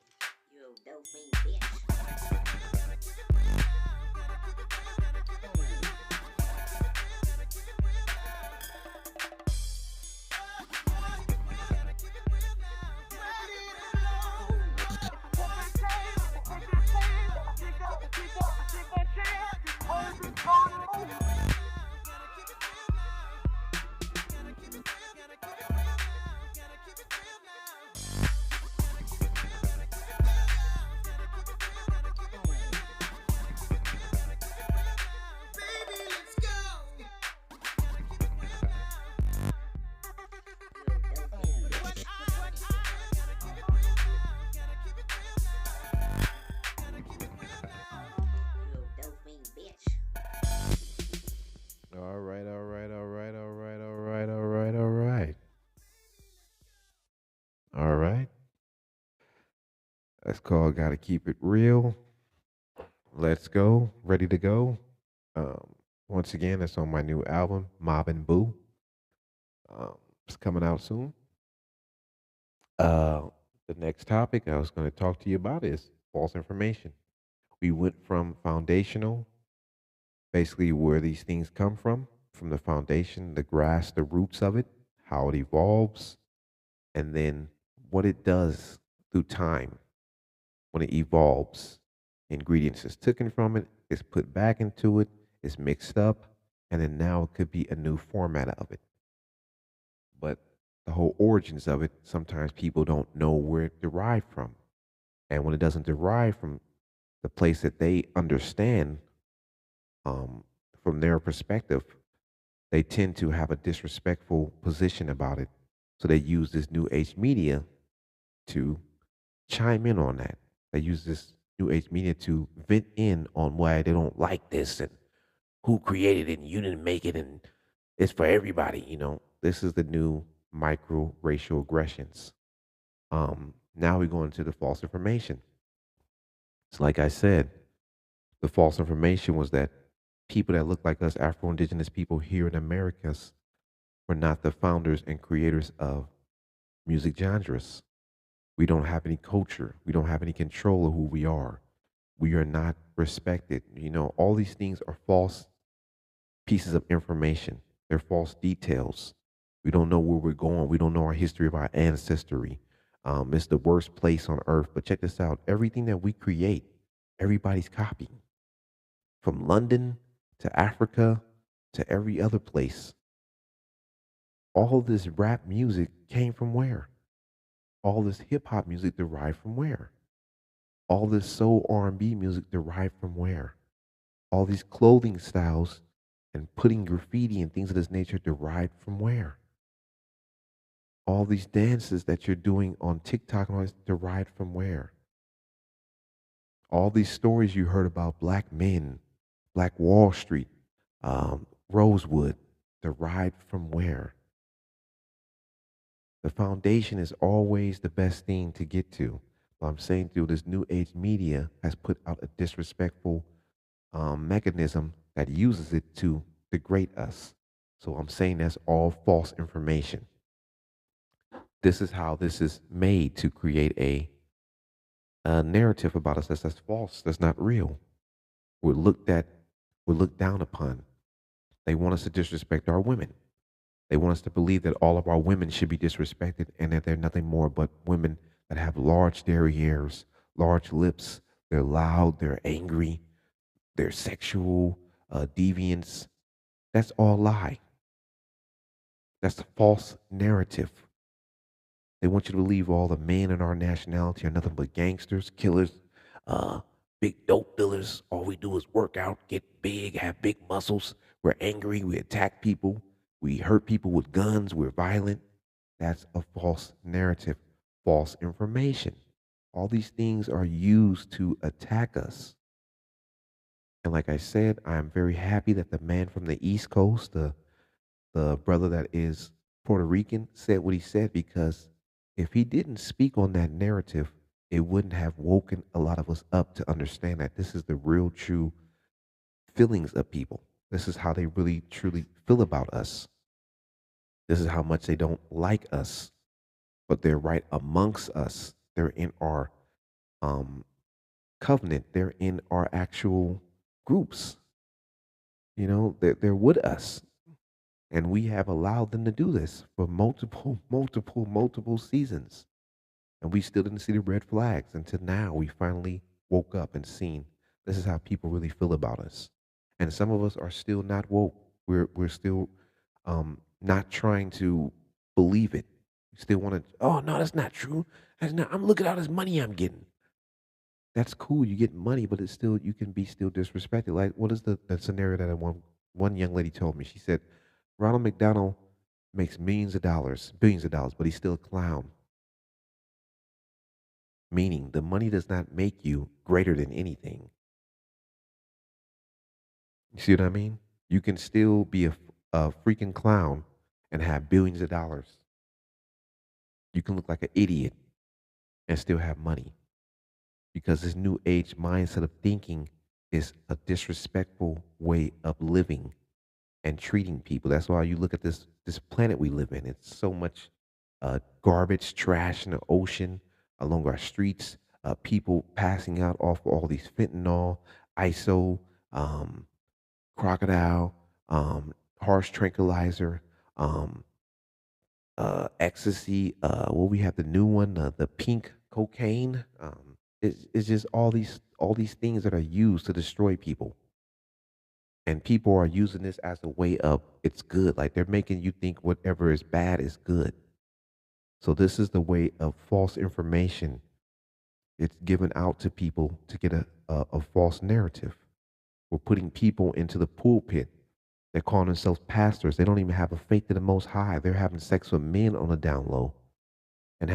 That's called Gotta Keep It Real. Let's go. Ready to go. Um, Once again, it's on my new album, Mob and Boo. It's coming out soon. Uh, the next topic I was going to talk to you about is false information. We went from foundational, basically where these things come from the foundation, the grass, the roots of it, how it evolves, and then what it does through time when it evolves. Ingredients is taken from it, is put back into it, is mixed up, and then now it could be a new format of it. But the whole origins of it, sometimes people don't know where it derived from. And when it doesn't derive from the place that they understand, um, from their perspective, they tend to have a disrespectful position about it. So they use this new age media to chime in on that. They use this new age media to vent in on why they don't like this and who created it and you didn't make it and it's for everybody. This is the new micro racial aggressions. Now we go into the false information. It's like I said, the false information was that people that look like us, Afro Indigenous people here in Americas, were not the founders and creators of music genres. We don't have any culture. We don't have any control of who we are. We are not respected. All these things are false pieces of information. They're false details. We don't know where we're going. We don't know our history of our ancestry. It's the worst place on earth. But check this out. Everything that we create, everybody's copying. From London to Africa to every other place. All this rap music came from where? All this hip hop music derived from where? All this soul R&B music derived from where? All these clothing styles and putting graffiti and things of this nature derived from where? All these dances that you're doing on TikTok and all this derived from where? All these stories you heard about black men, Black Wall Street, Rosewood, derived from where? The foundation is always the best thing to get to. But I'm saying through this new age media has put out a disrespectful mechanism that uses it to degrade us. So I'm saying that's all false information. This is how this is made to create a narrative about us that's false, that's not real. We're looked at, we're looked down upon. They want us to disrespect our women. They want us to believe that all of our women should be disrespected and that they're nothing more but women that have large derrieres, large lips. They're loud, they're angry, they're sexual deviants. That's all lie. That's a false narrative. They want you to believe all the men in our nationality are nothing but gangsters, killers, uh, big dope dealers. All we do is work out, get big, have big muscles. We're angry, we attack people, we hurt people with guns, we're violent. That's a false narrative, false information. All these things are used to attack us. And like I said, I am very happy that the man from the East Coast, the brother that is Puerto Rican, said what he said because if he didn't speak on that narrative, it wouldn't have woken a lot of us up to understand that this is the real, true feelings of people. This is how they really, truly feel about us. This is how much they don't like us, but they're right amongst us. They're in our um, covenant, they're in our actual groups. They're with us. And we have allowed them to do this for multiple, multiple seasons. And we still didn't see the red flags until now. We finally woke up and seen this is how people really feel about us. And some of us are still not woke. We're still not trying to believe it. We still want to, oh no, that's not true. That's not I'm looking at all this money I'm getting. That's cool. You get money, but it's still you can be still disrespected. Like what is the scenario that one young lady told me? She said, Ronald McDonald makes millions of dollars, billions of dollars, but he's still a clown. Meaning the money does not make you greater than anything. You see what I mean? You can still be a freaking clown and have billions of dollars. You can look like an idiot and still have money. because this new age mindset of thinking is a disrespectful way of living and treating people. That's why you look at this planet we live in. It's so much garbage, trash in the ocean, along our streets. People passing out off all these fentanyl, ISO, um, crocodile, harsh tranquilizer, um, ecstasy. Well, we have the new one, the pink cocaine. It's just all these things that are used to destroy people, and people are using this as a way of it's good. Like they're making you think whatever is bad is good. So this is the way of false information. It's given out to people to get a false narrative. We're putting people into the pulpit. They're calling themselves pastors. They don't even have a faith in the Most High. They're having sex with men on the down low, and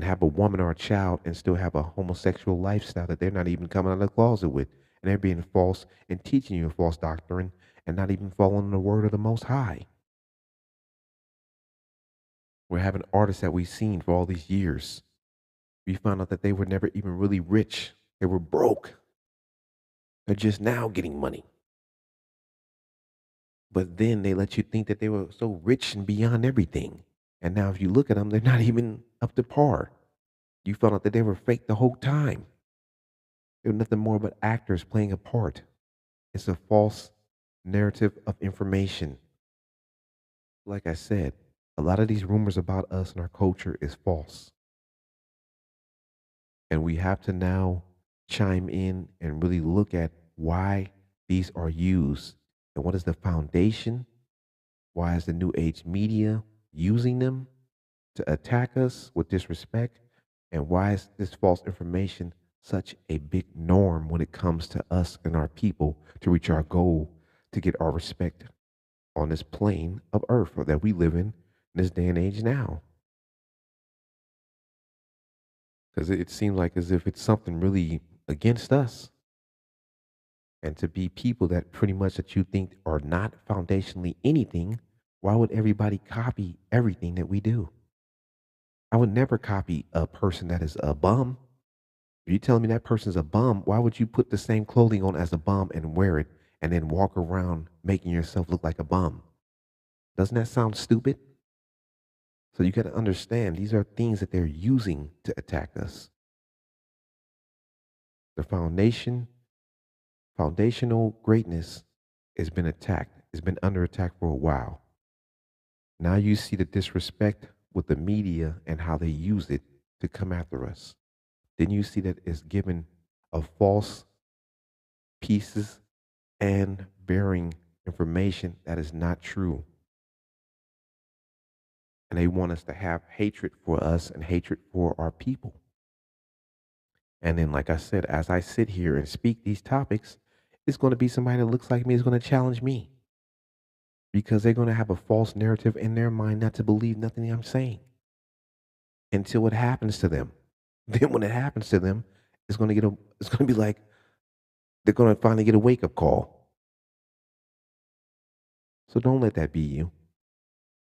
have a woman or a child and still have a homosexual lifestyle that they're not even coming out of the closet with, and they're being false and teaching you a false doctrine and not even following the word of the Most High. We're having artists that we've seen for all these years. We found out that they were never even really rich. They were broke. They're just now getting money. But then they let you think that they were so rich and beyond everything. And now if you look at them, they're not even up to par. You found out that they were fake the whole time. They were nothing more but actors playing a part. It's a false narrative of information. Like I said, a lot of these rumors about us and our culture is false. And we have to now chime in and really look at why these are used and what is the foundation. Why is the new age media using them to attack us with disrespect? And why is this false information such a big norm when it comes to us and our people to reach our goal to get our respect on this plane of earth that we live in this day and age now? Because it seems like as if it's something really against us. And to be people that pretty much that you think are not foundationally anything, why would everybody copy everything that we do? I would never copy a person that is a bum. If you tell me that person's a bum, why would you put the same clothing on as a bum and wear it and then walk around making yourself look like a bum? Doesn't that sound stupid? So you got to understand these are things that they're using to attack us. The foundational greatness has been attacked. It's been under attack for a while. Now you see the disrespect with the media and how they use it to come after us. Then you see that it's given of false pieces and bearing information that is not true. And they want us to have hatred for us and hatred for our people. And then, like I said, as I sit here and speak these topics, it's going to be somebody that looks like me is going to challenge me because they're going to have a false narrative in their mind not to believe nothing I'm saying until it happens to them. Then when it happens to them, it's going to be like they're going to finally get a wake up call. So don't let that be you.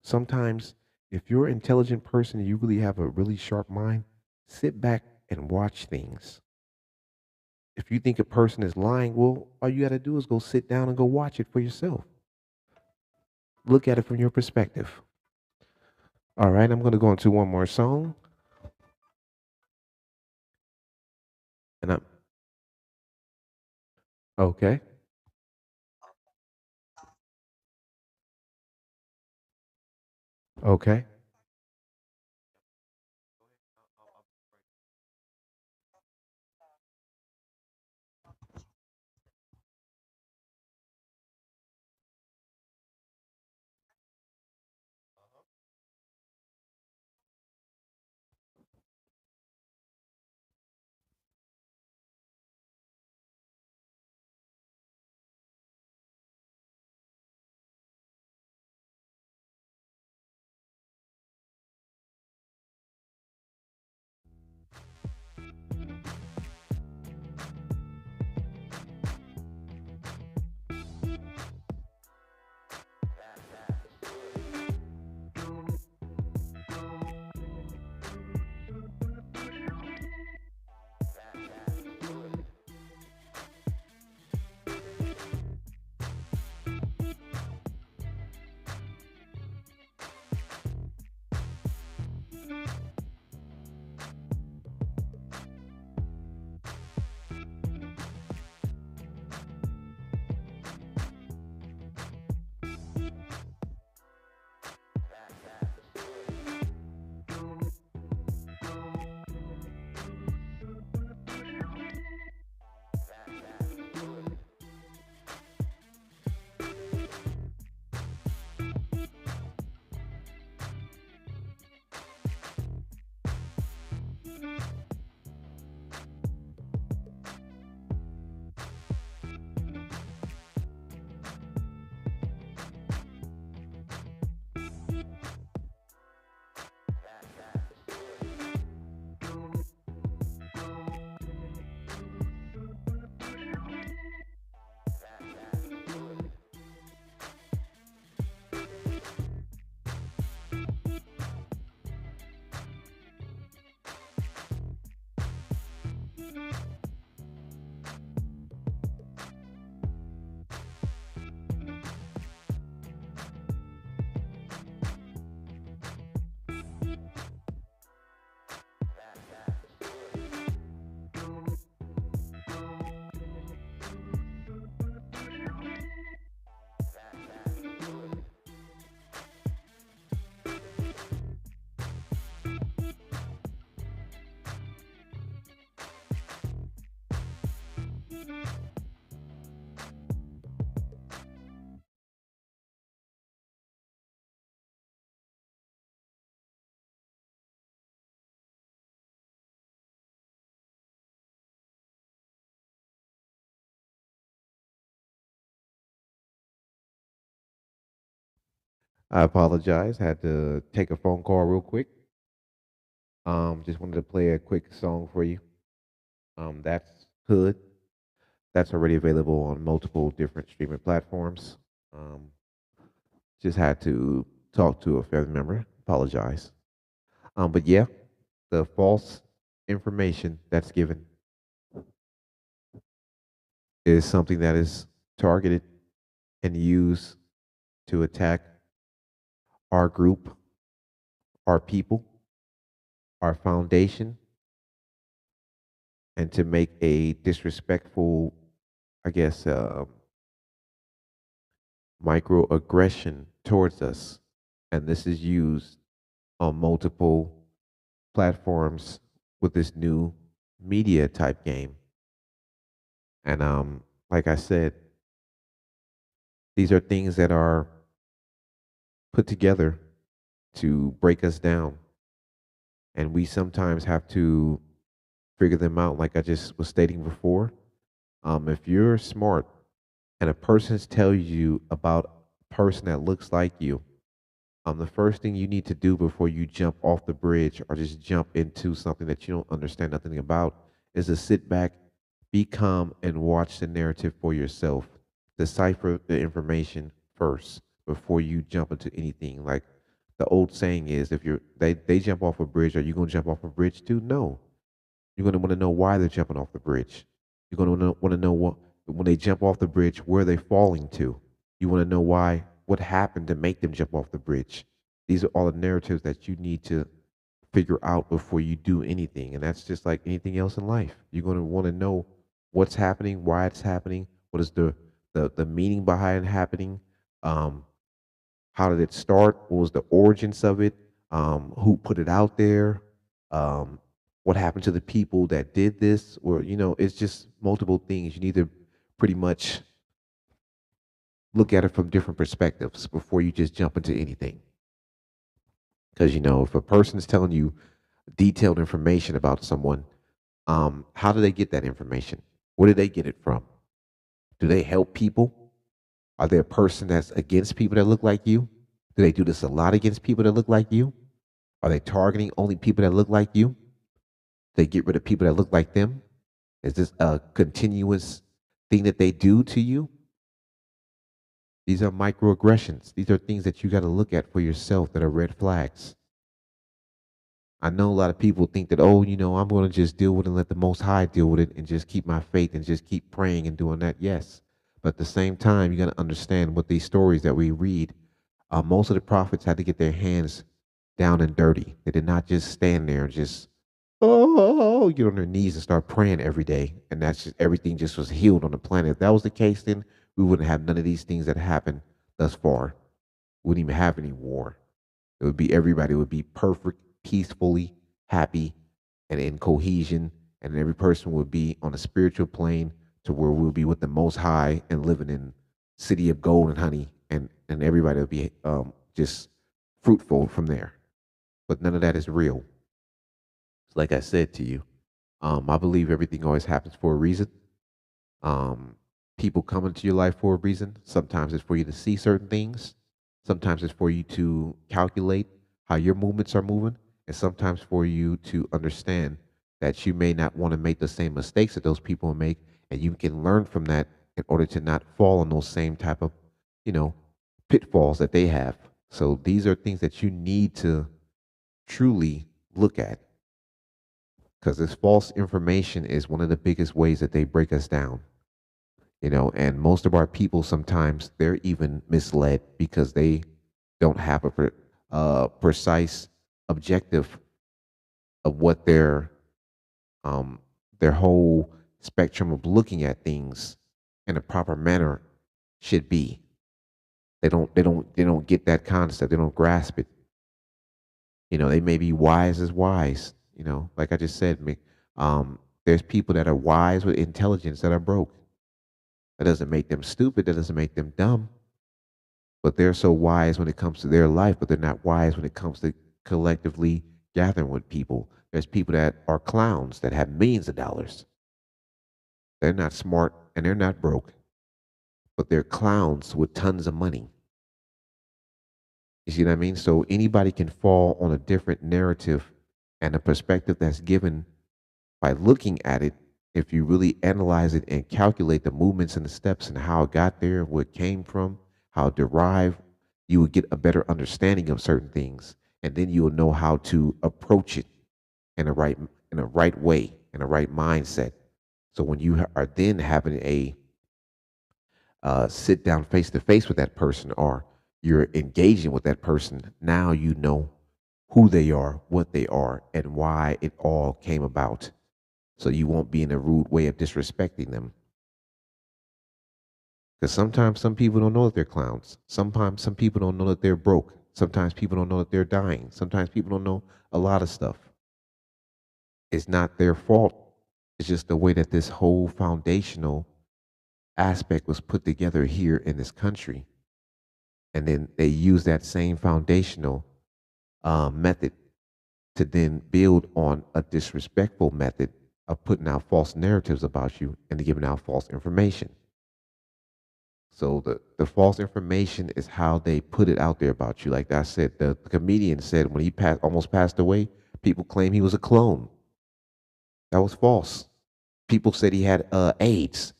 Sometimes, if you're an intelligent person and you really have a really sharp mind, sit back and watch things. If you think a person is lying, well, all you got to do is go sit down and go watch it for yourself. Look at it from your perspective. All right, I'm going to go into one more song. And I'm okay. Okay. I apologize. Had to take a phone call real quick. Just wanted to play a quick song for you. That's Hood. That's already available on multiple different streaming platforms. Um, just had to talk to a family member. Apologize. But yeah, the false information that's given is something that is targeted and used to attack our group, our people, our foundation, and to make a disrespectful, I guess, microaggression towards us. And this is used on multiple platforms with this new media type game. And like I said, these are things that are put together to break us down. And we sometimes have to figure them out, like I just was stating before. If you're smart and a person's telling you about a person that looks like you, the first thing you need to do before you jump off the bridge or just jump into something that you don't understand nothing about is to sit back, be calm, and watch the narrative for yourself. Decipher the information first before you jump into anything. Like the old saying is, if they jump off a bridge, are you gonna jump off a bridge too? No. You're gonna want to know why they're jumping off the bridge. You're gonna want to know what when they jump off the bridge, where they falling to. You want to know why, what happened to make them jump off the bridge. These are all the narratives that you need to figure out before you do anything. And that's just like anything else in life. You're going to want to know what's happening, why it's happening, what is the meaning behind it happening, um, how did it start, what was the origins of it, who put it out there, um, what happened to the people that did this, or it's just multiple things. You need to pretty much look at it from different perspectives before you just jump into anything. Because if a person is telling you detailed information about someone, how do they get that information? Where did they get it from? Do they help people? Are they a person that's against people that look like you? Do they do this a lot against people that look like you? Are they targeting only people that look like you? They get rid of people that look like them? Is this a continuous thing that they do to you? These are microaggressions. These are things that you got to look at for yourself that are red flags. I know a lot of people think that, oh, I'm going to just deal with it and let the Most High deal with it and just keep my faith and just keep praying and doing that. Yes. But at the same time, you got to understand what these stories that we read, most of the prophets had to get their hands down and dirty. They did not just stand there and just, get on their knees and start praying every day. And that's just everything just was healed on the planet. If that was the case, then we wouldn't have none of these things that happened thus far. We wouldn't even have any war. It would be everybody would be perfect, peacefully happy, and in cohesion, and every person would be on a spiritual plane to where we'll be with the Most High and living in city of gold and honey, and everybody will be just fruitful from there. But none of that is real. Like I said to you, I believe everything always happens for a reason. Um, People come into your life for a reason. Sometimes it's for you to see certain things. Sometimes it's for you to calculate how your movements are moving, and sometimes for you to understand that you may not want to make the same mistakes that those people make, and you can learn from that in order to not fall in those same type of, you know, pitfalls that they have. So these are things that you need to truly look at because this false information is one of the biggest ways that they break us down. And most of our people sometimes they're even misled because they don't have a precise objective of what um, their whole spectrum of looking at things in a proper manner should be. They don't get that concept. They don't grasp it. They may be wise as wise. Like I just said, There's people that are wise with intelligence that are broke. That doesn't make them stupid. That doesn't make them dumb. But they're so wise when it comes to their life, but they're not wise when it comes to collectively gathering with people. There's people that are clowns that have millions of dollars. They're not smart and they're not broke, but they're clowns with tons of money. You see what I mean? So anybody can fall on a different narrative and a perspective that's given by looking at it. If you really analyze it and calculate the movements and the steps and how it got there, where it came from, how it derived, you would get a better understanding of certain things, and then you will know how to approach it in a right way, in a right mindset. So when you are then having a sit down face to face with that person, or you're engaging with that person, now you know who they are, what they are, and why it all came about. So you won't be in a rude way of disrespecting them. Because sometimes some people don't know that they're clowns. Sometimes some people don't know that they're broke. Sometimes people don't know that they're dying. Sometimes people don't know a lot of stuff. It's not their fault. It's just the way that this whole foundational aspect was put together here in this country. And then they use that same foundational method to then build on a disrespectful method of putting out false narratives about you and giving out false information. So the false information is how they put it out there about you. Like I said, the comedian said when he almost passed away, people claim he was a clone. That was false. People said he had AIDS.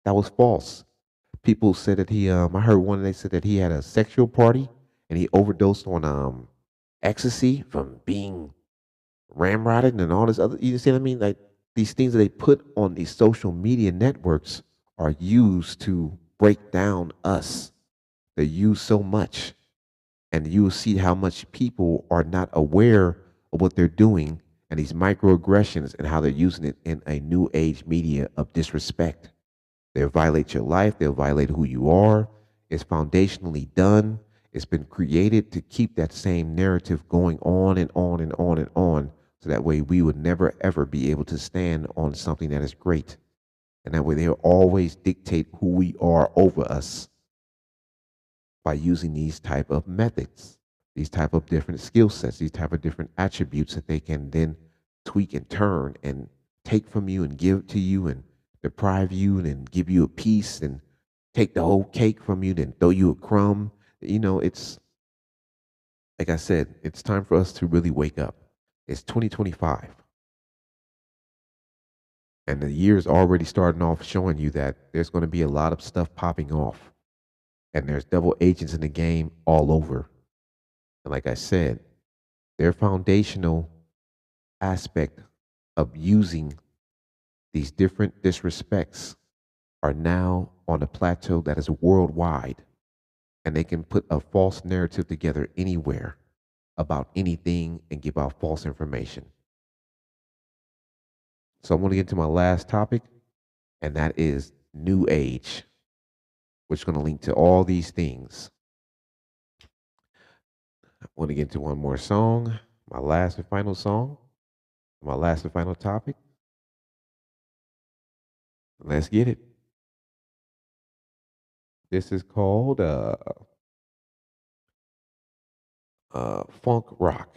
That was false. People said that I heard one, they said that he had a sexual party and he overdosed on ecstasy from being ramrodded and all this other, you see what I mean? Like these things that they put on these social media networks are used to break down us. They're used so much. And you will see how much people are not aware of what they're doing and these microaggressions and how they're using it in a new age media of disrespect. They'll violate your life. They'll violate who you are. It's foundationally done. It's been created to keep that same narrative going on and on and on and on. So that way we would never, ever be able to stand on something that is great. And that way they'll always dictate who we are over us by using these type of methods, these type of different skill sets, these type of different attributes that they can then tweak and turn and take from you and give to you and deprive you and then give you a piece and take the whole cake from you, then throw you a crumb. You know, it's like I said, it's time for us to really wake up. It's 2025. And the year's already starting off showing you that there's going to be a lot of stuff popping off. And there's double agents in the game all over. And like I said, their foundational aspect of using these different disrespects are now on a plateau that is worldwide. And they can put a false narrative together anywhere about anything and give out false information. So I'm going to get to my last topic, and that is New Age, which is going to link to all these things. I want to get into one more song, my last and final song, my last and final topic. Let's get it. This is called funk rock.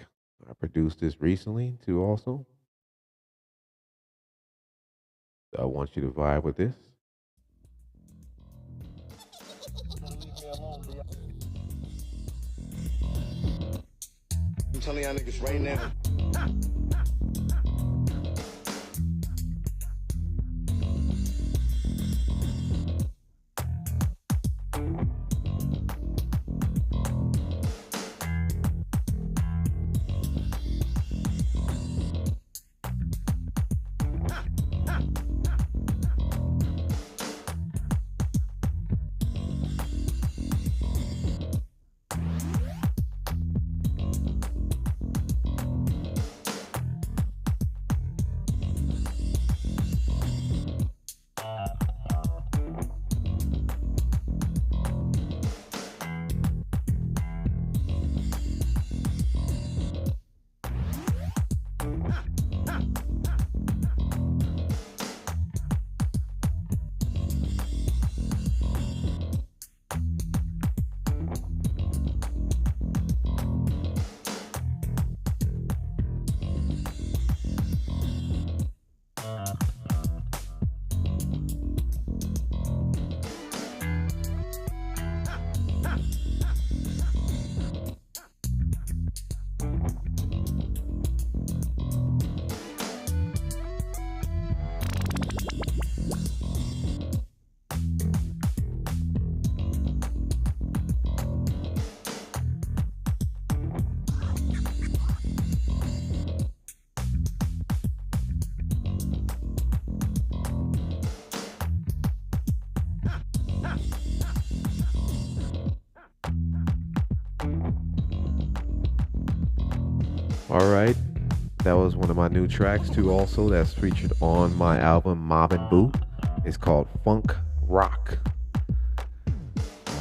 I produced this recently too also. So I want you to vibe with this. I'm telling y'all niggas right now. All right. That was one of my new tracks too. Also, that's featured on my album Mob and Boo. It's called Funk Rock.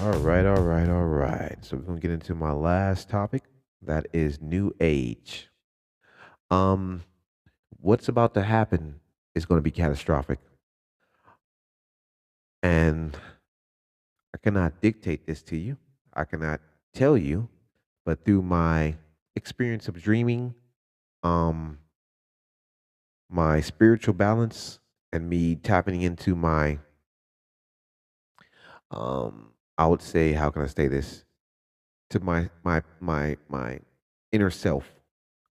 All right, all right, all right. So we're gonna get into my last topic. That is new age. Um, what's about to happen is going to be catastrophic, and I cannot dictate this to you. I cannot tell you, but through my experience of dreaming, um, my spiritual balance, and me tapping into my, I would say, how can I say this? To my inner self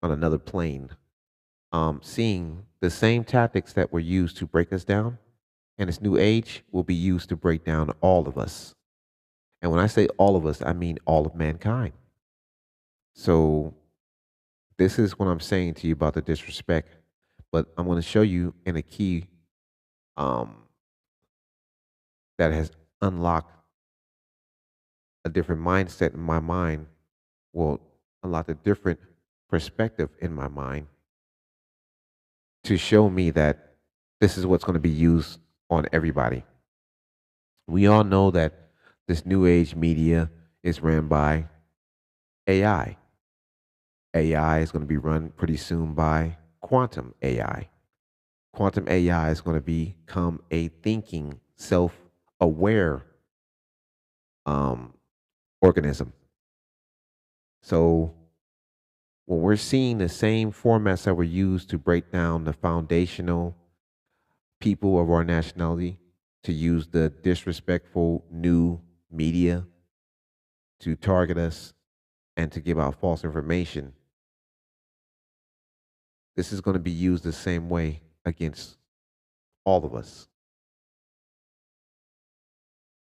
on another plane, seeing the same tactics that were used to break us down in this new age will be used to break down all of us. And when I say all of us, I mean all of mankind. So this is what I'm saying to you about the disrespect. But I'm going to show you in a key um, that has unlocked a different mindset in my mind, will unlock a different perspective in my mind to show me that this is what's going to be used on everybody. We all know that this new age media is ran by AI. AI is going to be run pretty soon by quantum AI. Quantum AI is going to become a thinking, self aware um, organism. So when we're seeing the same formats that were used to break down the foundational people of our nationality, to use the disrespectful new media to target us and to give out false information, this is going to be used the same way against all of us.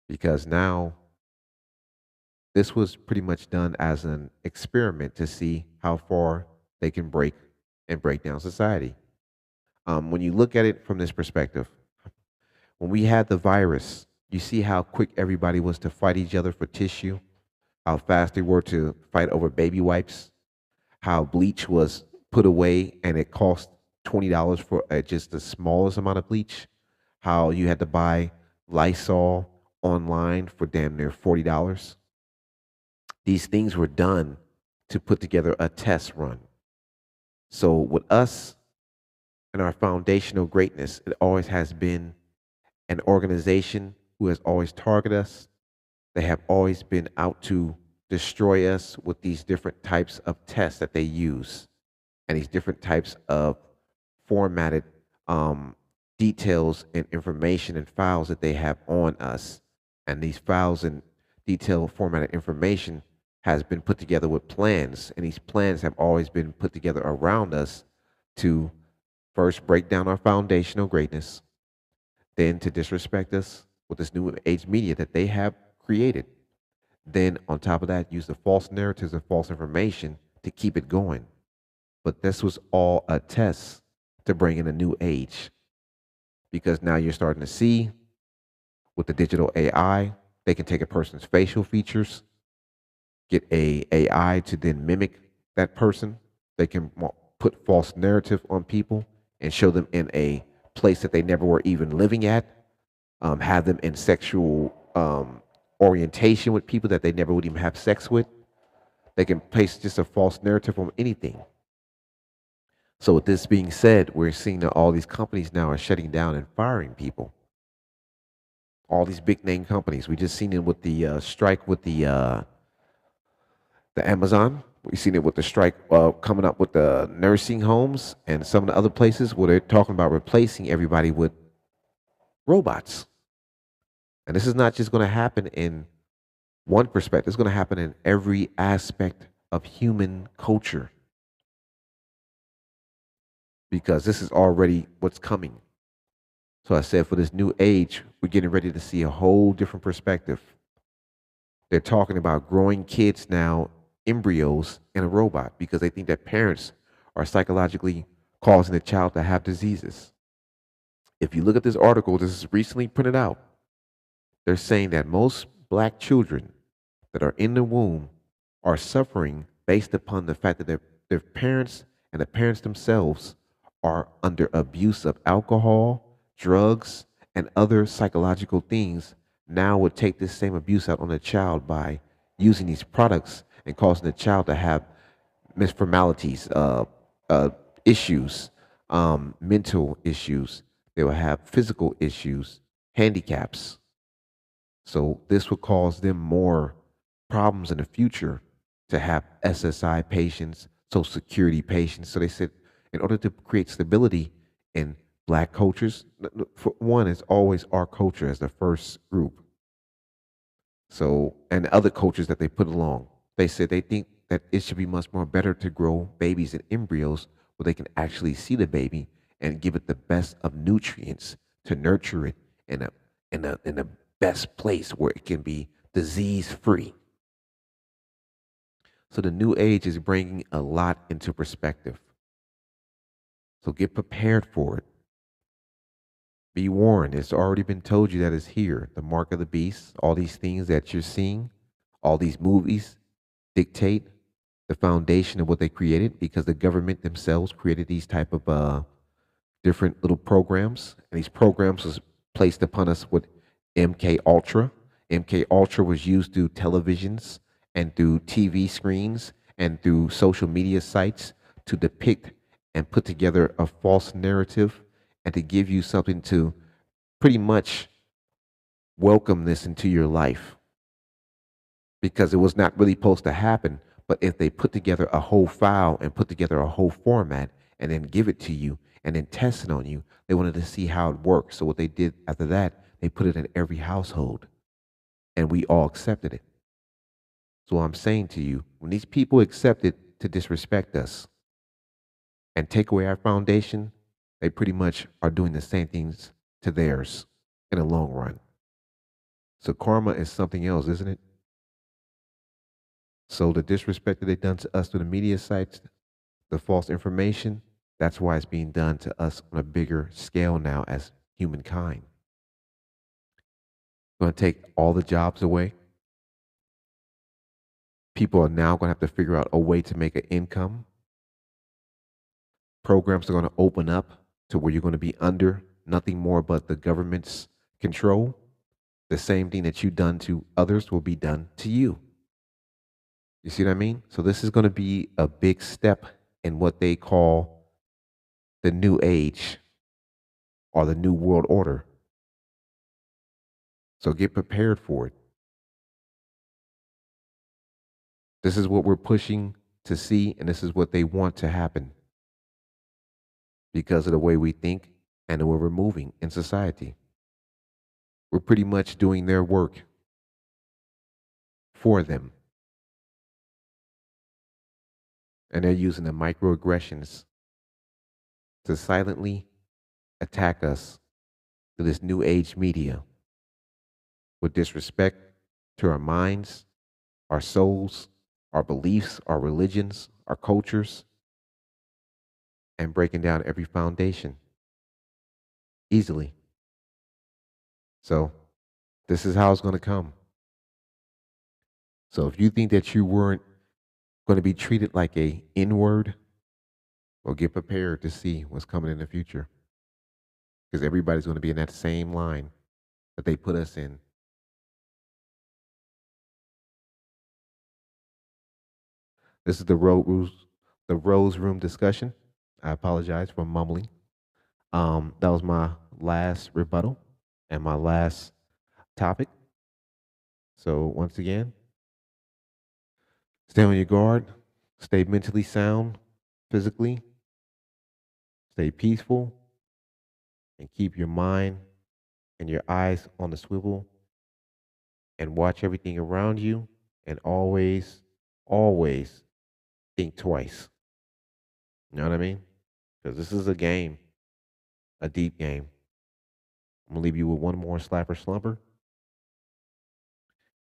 Because now this was pretty much done as an experiment to see how far they can break and break down society. When you look at it from this perspective, when we had the virus, you see how quick everybody was to fight each other for tissue, how fast they were to fight over baby wipes, how bleach was put away and it cost $20 for just the smallest amount of bleach, how you had to buy Lysol online for damn near $40. These things were done to put together a test run. So with us and our foundational greatness, it always has been an organization who has always targeted us. They have always been out to destroy us with these different types of tests that they use and these different types of formatted um, details and information and files that they have on us. And these files and detailed formatted information has been put together with plans, and these plans have always been put together around us to first break down our foundational greatness, then to disrespect us with this new age media that they have created. Then, on top of that, use the false narratives and false information to keep it going. But this was all a test to bring in a new age, because now you're starting to see with the digital AI, they can take a person's facial features, get a AI to then mimic that person. They can put false narrative on people and show them in a place that they never were even living at, have them in sexual orientation with people that they never would even have sex with. They can place just a false narrative on anything. So with this being said, we're seeing that all these companies now are shutting down and firing people. All these big name companies. We just seen it with the strike with the Amazon. We've seen it with the strike coming up with the nursing homes and some of the other places where they're talking about replacing everybody with robots. And this is not just going to happen in one perspective, it's going to happen in every aspect of human culture, because this is already what's coming. So I said, for this new age, we're getting ready to see a whole different perspective. They're talking about growing kids now, embryos in a robot, because they think that parents are psychologically causing the child to have diseases. If you look at this article, this is recently printed out, they're saying that most black children that are in the womb are suffering based upon the fact that their parents and the parents themselves are under abuse of alcohol, drugs, and other psychological things, now would take this same abuse out on the child by using these products and causing the child to have misformalities, uh, issues, mental issues. They will have physical issues, handicaps. So this would cause them more problems in the future to have SSI patients, Social Security patients. So they said, in order to create stability in Black cultures, for one, it's always our culture as the first group. So, and other cultures that they put along, they said they think that it should be much more better to grow babies and embryos where they can actually see the baby and give it the best of nutrients to nurture it in a best place where it can be disease free. So the new age is bringing a lot into perspective. So get prepared for it. Be warned. It's already been told you that it's here. The mark of the beast, all these things that you're seeing, all these movies dictate the foundation of what they created because the government themselves created these type of different little programs, and these programs was placed upon us with MK Ultra. MK Ultra was used through televisions and through TV screens and through social media sites to depict and put together a false narrative and to give you something to pretty much welcome this into your life because it was not really supposed to happen. But if they put together a whole file and put together a whole format and then give it to you and then test it on you, they wanted to see how it works. So what they did after that, they put it in every household and we all accepted it. So I'm saying to you, when these people accepted to disrespect us and take away our foundation, they pretty much are doing the same things to theirs in the long run. So karma is something else, isn't it? So the disrespect that they've done to us through the media sites, the false information, that's why it's being done to us on a bigger scale now as humankind. Going to take all the jobs away. People are now going to have to figure out a way to make an income. Programs are going to open up to where you're going to be under nothing more but the government's control. The same thing that you've done to others will be done to you. You see what I mean? So this is going to be a big step in what they call the new age or the new world order. So get prepared for it. This is what we're pushing to see, and this is what they want to happen because of the way we think and the way we're moving in society. We're pretty much doing their work for them. And they're using the microaggressions to silently attack us through this new age media with disrespect to our minds, our souls, our beliefs, our religions, our cultures, and breaking down every foundation easily. So this is how it's going to come. So if you think that you weren't going to be treated like a N-word, well, get prepared to see what's coming in the future. Because everybody's going to be in that same line that they put us in. This is the Rose Room discussion. I apologize for mumbling. That was my last rebuttal and my last topic. So once again, stay on your guard, stay mentally sound, physically, stay peaceful, and keep your mind and your eyes on the swivel and watch everything around you and always, always think twice. You know what I mean? Because this is a game, a deep game. I'm gonna leave you with one more slapper slumper.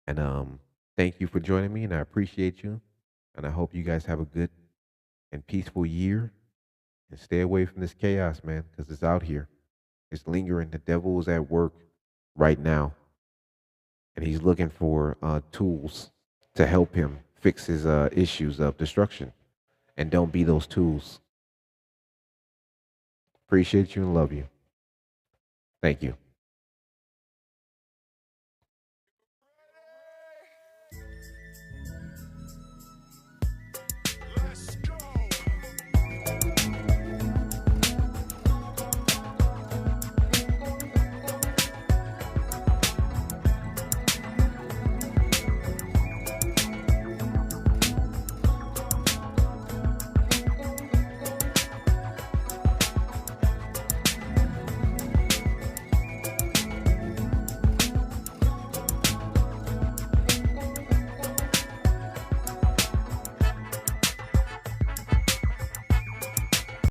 And thank you for joining me, and I appreciate you. And I hope you guys have a good and peaceful year. And stay away from this chaos, man, because it's out here. It's lingering. The devil is at work right now, and he's looking for tools to help him fix his issues of destruction. and don't be those tools. Appreciate you and love you. Thank you.